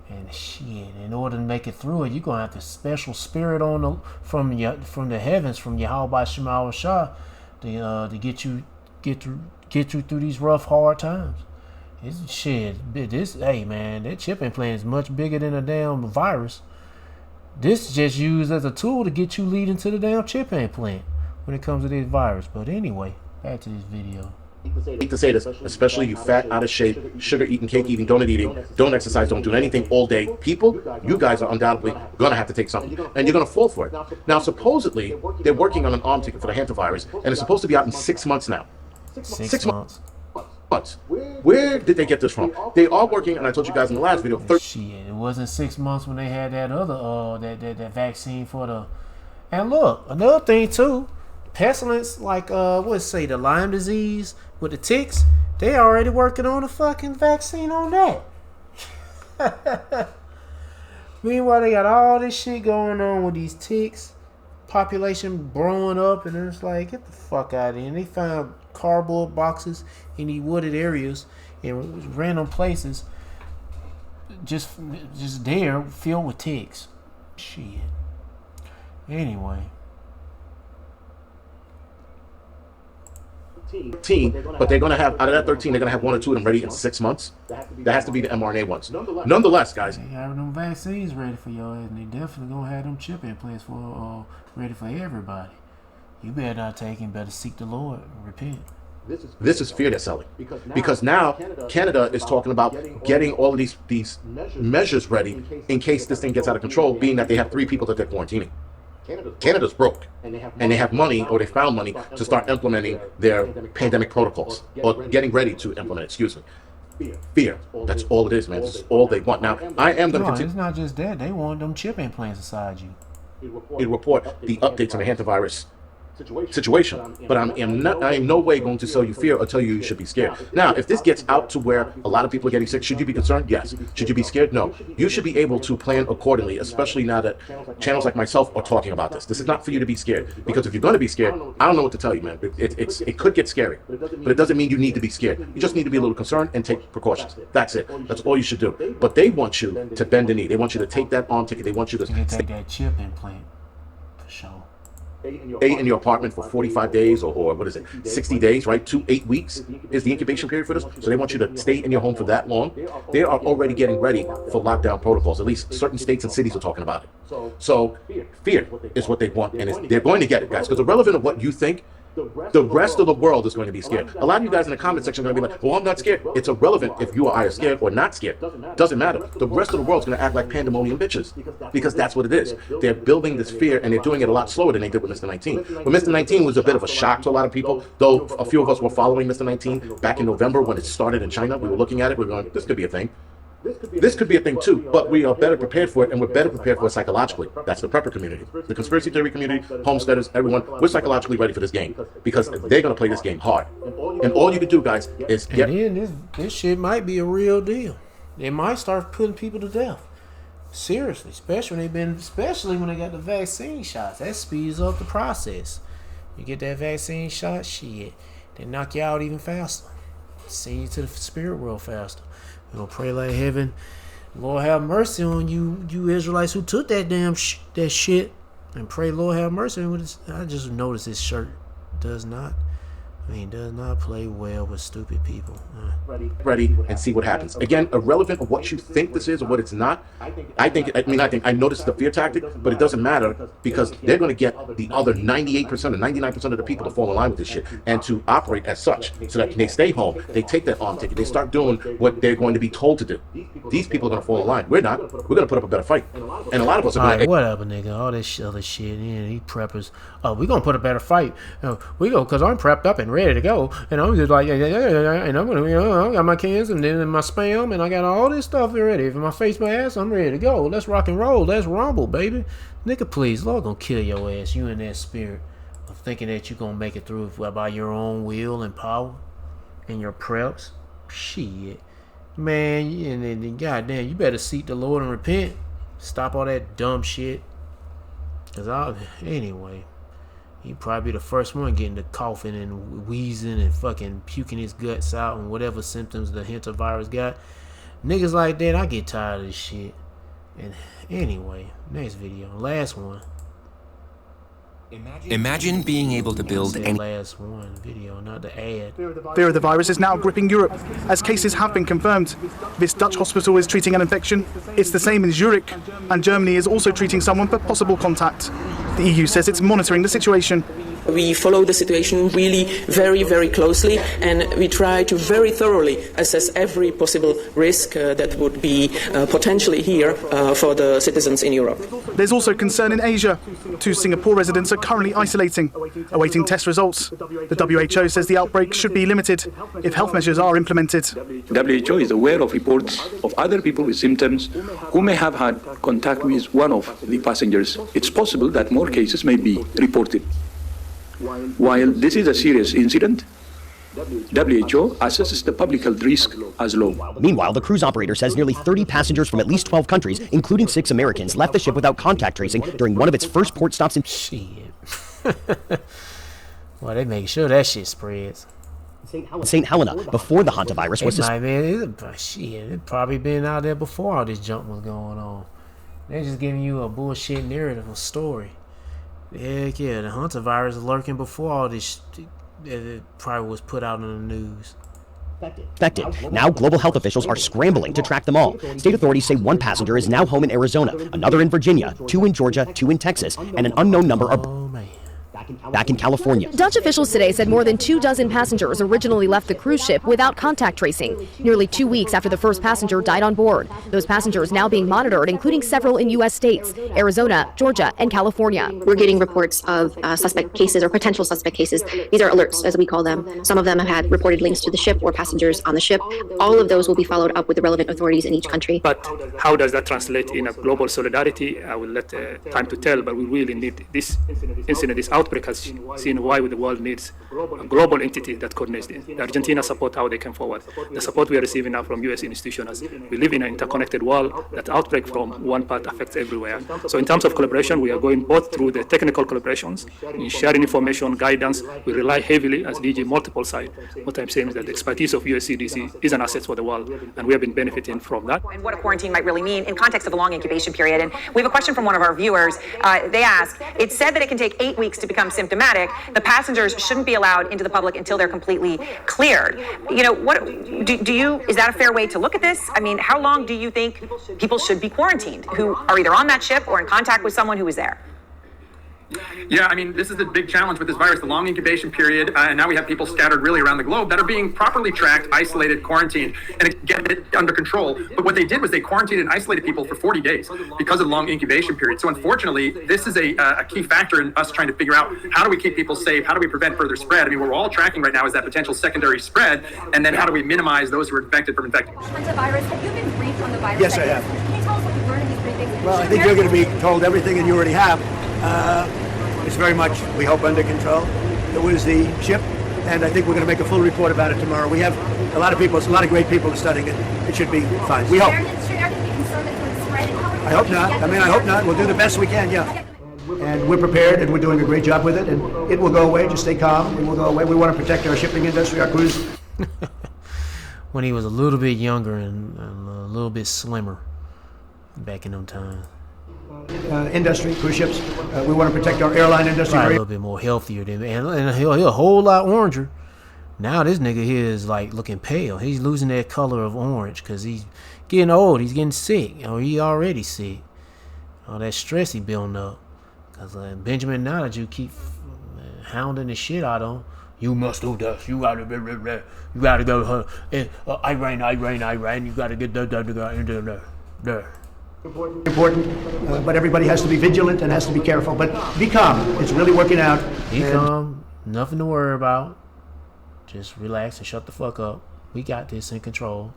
Speaker 1: And shit, in order to make it through it, you're going to have the special spirit from the heavens, from Yahweh Shema Shah, to get you through these rough, hard times. It's shit. Hey man, that chip implant is much bigger than a damn virus. This is just used as a tool to get you leading to the damn chip implant when it comes to this virus. But anyway, back to this video.
Speaker 15: I hate to say this, especially you fat, out of shape, sugar eating, cake eating, donut eating, don't exercise, don't do anything all day people, you guys are undoubtedly going to have to take something, and you're going to fall for it. Now, supposedly, they're working on an arm ticket for the Hantavirus, and it's supposed to be out in 6 months now.
Speaker 1: 6 months.
Speaker 15: Where did they get this from? They are working, and I told you guys in the last video,
Speaker 1: shit, it wasn't 6 months when they had that other that vaccine for the. And look, another thing too, pestilence, like the Lyme disease with the ticks, they already working on a fucking vaccine on that. Meanwhile, they got all this shit going on with these ticks, population growing up, and it's like, get the fuck out of here. And they found cardboard boxes in these wooded areas in random places, just there, filled with ticks. Shit. Anyway.
Speaker 15: But they're going to have, out of that 13, they're going to have 1 or 2 of them ready in 6 months. That has to be the mRNA ones. Nonetheless, guys.
Speaker 1: They have them vaccines ready for y'all, and they definitely going to have them chip implants for ready for everybody. You better not take him, better seek the Lord and repent.
Speaker 15: This is fear they're selling. Because now Canada is talking about getting all of these measures ready in case this thing gets out of control, being that they have 3 people that they're quarantining. Canada's broke, and they have money, or they found money, to start implementing their pandemic protocols, or getting ready to implement, excuse me. Fear. That's all it is, man. This is all they want. Now, I am going to continue.
Speaker 1: It's not just that. They want them chip implants inside you.
Speaker 15: It report the updates on the hantavirus situation, but I am no way going to sell you fear or tell you you should be scared. Now, if this gets out to where a lot of people are getting sick, should you be concerned? Yes. Should you be scared? No. You should be able to plan accordingly, especially now that channels like myself are talking about this. This is not for you to be scared, because if you're going to be scared, I don't know what to tell you, man. It could get scary, but it doesn't mean you need to be scared. You just need to be a little concerned and take precautions. That's it. That's all you should do. But they want you to bend the knee. They want you to take that arm ticket. They want you to
Speaker 1: take that chip implant, for sure.
Speaker 15: Stay in your apartment for 45 days or what is it, 60 days, right? 8 weeks is the incubation period for this. So they want you to stay in your home for that long. They are already getting ready for lockdown protocols. At least certain states and cities are talking about it. So fear is what they want, and they're going to get it, guys. Because irrelevant of what you think, the rest of the world is going to be scared. A lot of you guys in the comment section are going to be like, well, I'm not scared. It's irrelevant if you are either scared or not scared. Doesn't matter. The rest of the world's going to act like pandemonium bitches, because that's what it is. They're building this fear, and they're doing it a lot slower than they did with Mr. 19. But Mr. 19 was a bit of a shock to a lot of people, though a few of us were following Mr. 19 back in November when it started in China. We were looking at it. We were going, this could be a thing. This could be a thing too, but we are better prepared for it, and we're better prepared for it psychologically. That's the prepper community, the conspiracy theory community, homesteaders, everyone. We're psychologically ready for this game, because they're going to play this game hard. And all you can do, guys, is get...
Speaker 1: And then this shit might be a real deal. They might start putting people to death. Seriously, especially when they got the vaccine shots. That speeds up the process. You get that vaccine shot, shit, they knock you out even faster. Send you to the spirit world faster. We're gonna pray like heaven, Lord have mercy on you Israelites who took that damn that shit, and pray Lord have mercy on this. I just noticed this shirt does not play well with stupid people.
Speaker 15: Ready and see what happens. Again, irrelevant of what you think this is or what it's not. I noticed the fear tactic, but it doesn't matter, because they're going to get the other 98% or 99% of the people to fall in line with this shit and to operate as such, so that they stay home, they take that arm ticket, they start doing what they're going to be told to do. These people are going to fall in line. We're not. We're going to put up a better fight. And a lot of us are going to...
Speaker 1: Alright, whatever, nigga. All this other shit. Yeah, these preppers. Oh, we're going to put a better fight. We go, because I'm prepped up and ready to go, and I'm just like, and I'm gonna, I got my cans and then my spam, and I got all this stuff ready. If my face, my ass, I'm ready to go. Let's rock and roll. Let's rumble, baby. Nigga, please, Lord gonna kill your ass. You in that spirit of thinking that you gonna make it through by your own will and power and your preps. Shit, man, and goddamn, you better seek the Lord and repent. Stop all that dumb shit. Anyway. He'd probably be the first one getting the coughing and wheezing and fucking puking his guts out and whatever symptoms the Hantavirus got. Niggas like that, I get tired of this shit. And anyway, next video, last one.
Speaker 17: Imagine being able to build any
Speaker 1: last one video, not the ad.
Speaker 18: Fear of the virus is now gripping Europe, as cases have been confirmed. This Dutch hospital is treating an infection. It's the same in Zurich, and Germany is also treating someone for possible contact. The EU says it's monitoring the situation.
Speaker 21: We follow the situation really very, very closely, and we try to very thoroughly assess every possible risk that would be potentially here for the citizens in Europe.
Speaker 18: There's also concern in Asia. 2 Singapore residents are currently isolating, awaiting test results. The WHO says the outbreak should be limited if health measures are implemented.
Speaker 24: WHO is aware of reports of other people with symptoms who may have had contact with one of the passengers. It's possible that more cases may be reported. While this is a serious incident, WHO assesses the public health risk as low.
Speaker 25: Meanwhile, the cruise operator says nearly 30 passengers from at least 12 countries, including 6 Americans, left the ship without contact tracing during one of its first port stops in...
Speaker 1: Shit. Well, they make sure that shit spreads.
Speaker 25: St. Helena, before the Hantavirus was...
Speaker 1: It probably been out there before all this junk was going on. They're just giving you a bullshit narrative, a story. Heck yeah, the Hantavirus is lurking before all this it probably was put out on the news.
Speaker 25: Infected. Now global health officials are scrambling to track them all. State authorities say 1 passenger is now home in Arizona, another in Virginia, 2 in Georgia, 2 in Texas, and an unknown number are back in California.
Speaker 26: Dutch officials today said more than 24 passengers originally left the cruise ship without contact tracing, nearly 2 weeks after the first passenger died on board. Those passengers now being monitored, including several in U.S. states, Arizona, Georgia, and California.
Speaker 27: We're getting reports of suspect cases or potential suspect cases. These are alerts, as we call them. Some of them have had reported links to the ship or passengers on the ship. All of those will be followed up with the relevant authorities in each country.
Speaker 16: But how does that translate in a global solidarity? I will let time to tell, but we really need this incident, this outbreak has seen why the world needs a global entity that coordinates this. The Argentina support how they come forward. The support we are receiving now from U.S. institutions. We live in an interconnected world. That outbreak from one part affects everywhere. So in terms of collaboration, we are going both through the technical collaborations, in sharing information, guidance. We rely heavily, as DG, multiple sides. What I'm saying is that the expertise of U.S. CDC is an asset for the world, and we have been benefiting from that.
Speaker 28: And what a quarantine might really mean in context of a long incubation period. And we have a question from one of our viewers. They ask, it's said that it can take 8 weeks to become symptomatic. The passengers shouldn't be allowed into the public until they're completely cleared. You know, what do you, is that a fair way to look at this? I mean, how long do you think people should be quarantined who are either on that ship or in contact with someone who was there?
Speaker 22: Yeah, I mean, this is the big challenge with this virus, the long incubation period, and now we have people scattered really around the globe that are being properly tracked, isolated, quarantined, and get it under control. But what they did was they quarantined and isolated people for 40 days because of the long incubation period. So unfortunately, this is a key factor in us trying to figure out how do we keep people safe, how do we prevent further spread? I mean, what we're all tracking right now is that potential secondary spread, and then how do we minimize those who are infected from infecting?
Speaker 12: Hantavirus, have you been briefed on the virus?
Speaker 4: Yes, I have.
Speaker 12: Can you tell us what you've learned in these briefings?
Speaker 4: Well, I think you're going to be told everything and you already have. It's very much, we hope, under control. It was the ship, and I think we're going to make a full report about it tomorrow. We have a lot of people, a lot of great people studying it. It should be fine. We hope.
Speaker 12: Should everything be concerned that it's spread?
Speaker 4: I hope not. I mean, I hope not. We'll do the best we can, yeah. And we're prepared, and we're doing a great job with it, and it will go away. Just stay calm. It will go away. We want to protect our shipping industry, our cruise.
Speaker 1: When he was a little bit younger and a little bit slimmer back in them times.
Speaker 4: Industry, cruise ships. We want to protect our airline industry.
Speaker 1: Probably a little bit more healthier than, and he'll a whole lot oranger. Now this nigga here is like looking pale. He's losing that color of orange because he's getting old. He's getting sick, or he already sick. All that stress he building up. Cause Benjamin, now that you keep hounding the shit out of him, you must do this. You gotta, you gotta go. Iran. You gotta get there.
Speaker 4: Important, but everybody has to be vigilant and has to be careful. But be calm. It's really working out.
Speaker 1: Be calm. Nothing to worry about. Just relax and shut the fuck up. We got this in control.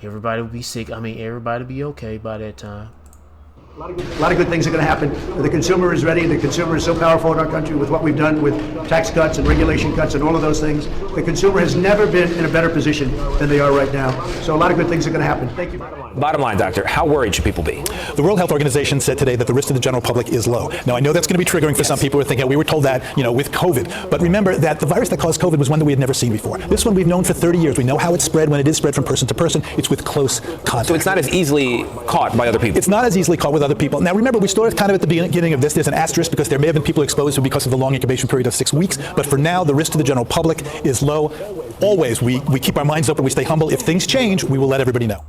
Speaker 1: Everybody will be sick. I mean, everybody will be okay by that time.
Speaker 4: A lot of good things are going to happen. The consumer is ready. The consumer is so powerful in our country with what we've done with tax cuts and regulation cuts and all of those things. The consumer has never been in a better position than they are right now. So a lot of good things are going to happen. Thank you.
Speaker 29: Bottom line, doctor, how worried should people be?
Speaker 28: The World Health Organization said today that the risk to the general public is low. Now, I know that's going to be triggering for some people who are thinking, we were told that, with COVID. But remember that the virus that caused COVID was one that we had never seen before. This one we've known for 30 years. We know how it's spread. When it is spread from person to person, it's with close contact.
Speaker 29: So it's not as easily caught by other people?
Speaker 28: It's not as easily caught with
Speaker 2: with other people. Now remember, we started kind of at the beginning of this. There's an asterisk because there may have been people exposed because of the long incubation period of 6 weeks. But for now, the risk to the general public is low. Always, we keep our minds open, we stay humble. If things change, we will let everybody know.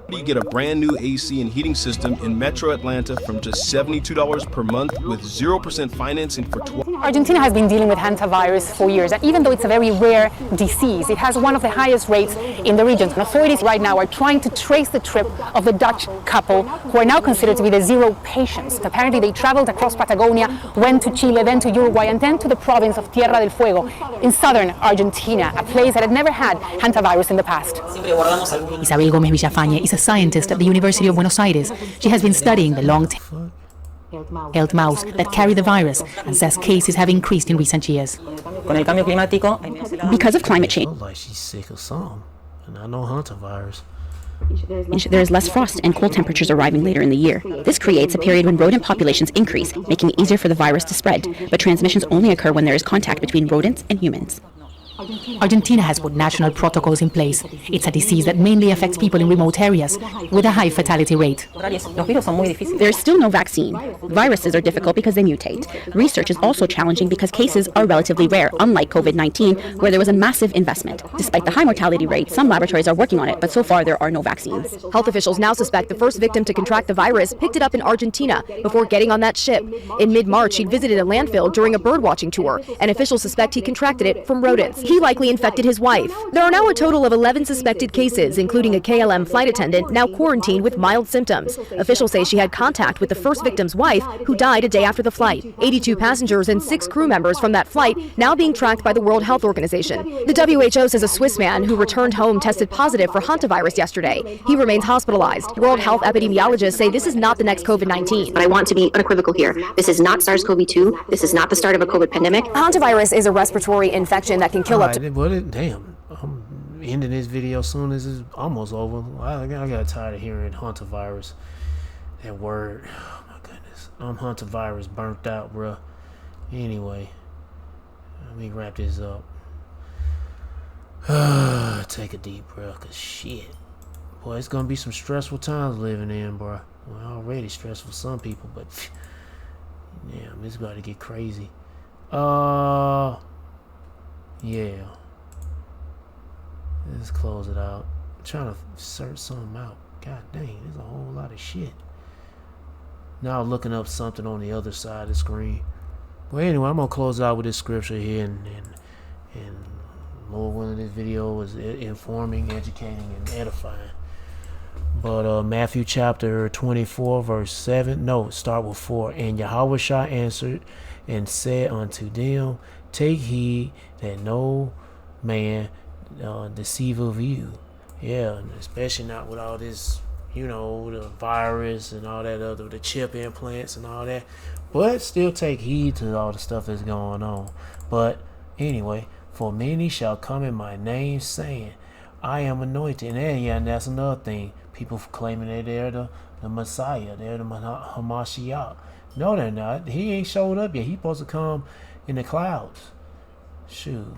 Speaker 5: You get a brand new AC and heating system in Metro Atlanta from just $72 per month with 0% financing for 12.
Speaker 6: Argentina has been dealing with hantavirus for years, and even though it's a very rare disease, it has one of the highest rates in the region. And authorities right now are trying to trace the trip of the Dutch couple, who are now considered to be the zero patients. Apparently they traveled across Patagonia, went to Chile, then to Uruguay, and then to the province of Tierra del Fuego in southern Argentina, a place that had never had hantavirus in the past.
Speaker 9: Isabel Gómez Villafañe is a scientist at the University of Buenos Aires. She has been studying the long-tailed mouse that carry the virus and says cases have increased in recent years.
Speaker 26: Because of climate change,
Speaker 1: Like she's sick of something, and I know hantavirus.
Speaker 26: there is less frost and cold temperatures arriving later in the year. This creates a period when rodent populations increase, making it easier for the virus to spread. But transmissions only occur when there is contact between rodents and humans.
Speaker 9: Argentina has put national protocols in place. It's a disease that mainly affects people in remote areas, with a high fatality rate.
Speaker 26: There is still no vaccine. Viruses are difficult because they mutate. Research is also challenging because cases are relatively rare, unlike COVID-19, where there was a massive investment. Despite the high mortality rate, some laboratories are working on it, but so far there are no vaccines. Health officials now suspect the first victim to contract the virus picked it up in Argentina before getting on that ship. In mid-March, he'd visited a landfill during a birdwatching tour, and officials suspect he contracted it from rodents. He likely infected his wife. There are now a total of 11 suspected cases, including a KLM flight attendant now quarantined with mild symptoms. Officials say she had contact with the first victim's wife, who died a day after the flight. 82 passengers and 6 crew members from that flight now being tracked by the World Health Organization. The WHO says a Swiss man who returned home tested positive for hantavirus yesterday. He remains hospitalized. World Health epidemiologists say this is not the next COVID-19.
Speaker 27: But I want to be unequivocal here. This is not SARS-CoV-2. This is not the start of a COVID pandemic.
Speaker 26: Hantavirus is a respiratory infection that can kill up to...
Speaker 1: Damn, I'm ending this video soon as it's almost over. I got tired of hearing hantavirus. That word. Oh my goodness. I'm hantavirus burnt out, bruh. Anyway, let me wrap this up. Take a deep breath, cause shit. Boy, it's gonna be some stressful times living in, bruh. Well, already stressful for some people, but damn, it's about to get crazy. Yeah. Let's close it out. I'm trying to search something out. God dang, there's a whole lot of shit. Now I'm looking up something on the other side of the screen. Well, anyway, I'm gonna close out with this scripture here, and Lord willing, this video was informing, educating, and edifying. But Matthew chapter 24, verse 7. No, start with 4. And Yahushua answered and said unto them, take heed that no man deceive of you. Yeah, and especially not with all this, the virus and all that other, the chip implants and all that. But still take heed to all the stuff that's going on. But anyway, for many shall come in my name, saying, I am anointed. And that's another thing. People claiming that they're the Messiah, they're the Hamashiach. No, they're not. He ain't showed up yet. He's supposed to come in the clouds. Shoot.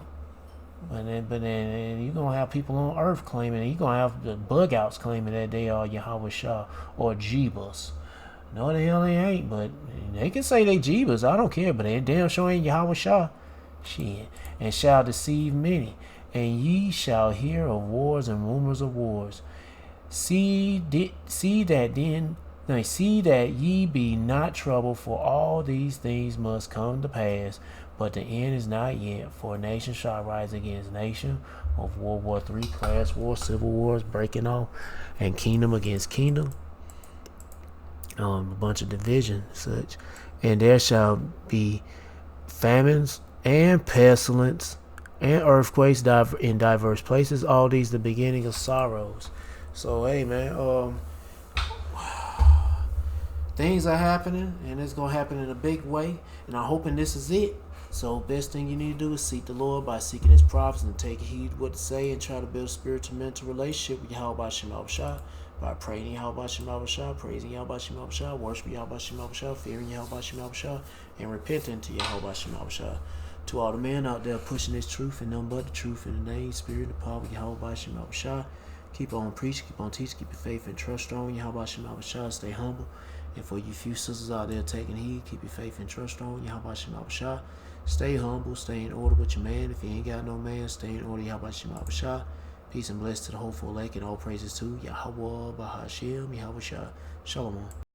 Speaker 1: But then you're going to have people on earth claiming, you're going to have the bug outs claiming that they are Yahushua or Jebus. No, the hell they ain't, but they can say they Jebus. I don't care, but they damn sure ain't Yahushua. Shit. And shall deceive many. And ye shall hear of wars and rumors of wars. See that ye be not troubled, for all these things must come to pass, but the end is not yet. For nation shall rise against nation, of World War III, class wars, civil wars breaking off, and kingdom against kingdom. A bunch of division, such, and there shall be famines and pestilence and earthquakes in diverse places. All these the beginning of sorrows. So hey, man, things are happening, and it's gonna happen in a big way. And I'm hoping this is it. So best thing you need to do is seek the Lord by seeking His prophets and take heed what to say, and try to build a spiritual mental relationship with Yahweh Shema Shah by praying Yahweh Shema Shah, praising Yahweh Shema Shah, worshiping Yahweh Shema Shah, fearing Yahweh Shema Shah, and repenting to Yahweh Shema Shah. To all the men out there pushing this truth and nothing but the truth in the name, spirit, and power of Yahweh Shema Shah. Keep on preaching, keep on teaching, keep your faith and trust strong. Yahweh Shema Shah, stay humble And for you few sisters out there taking heed, keep your faith and trust on Yahweh Shema Bashah. Stay humble, stay in order with your man. If you ain't got no man, stay in order, Yahweh Shema Bashah. Peace and bless to the whole full lake and all praises to Yahweh Bahashim, Yahweh Shah. Shalom.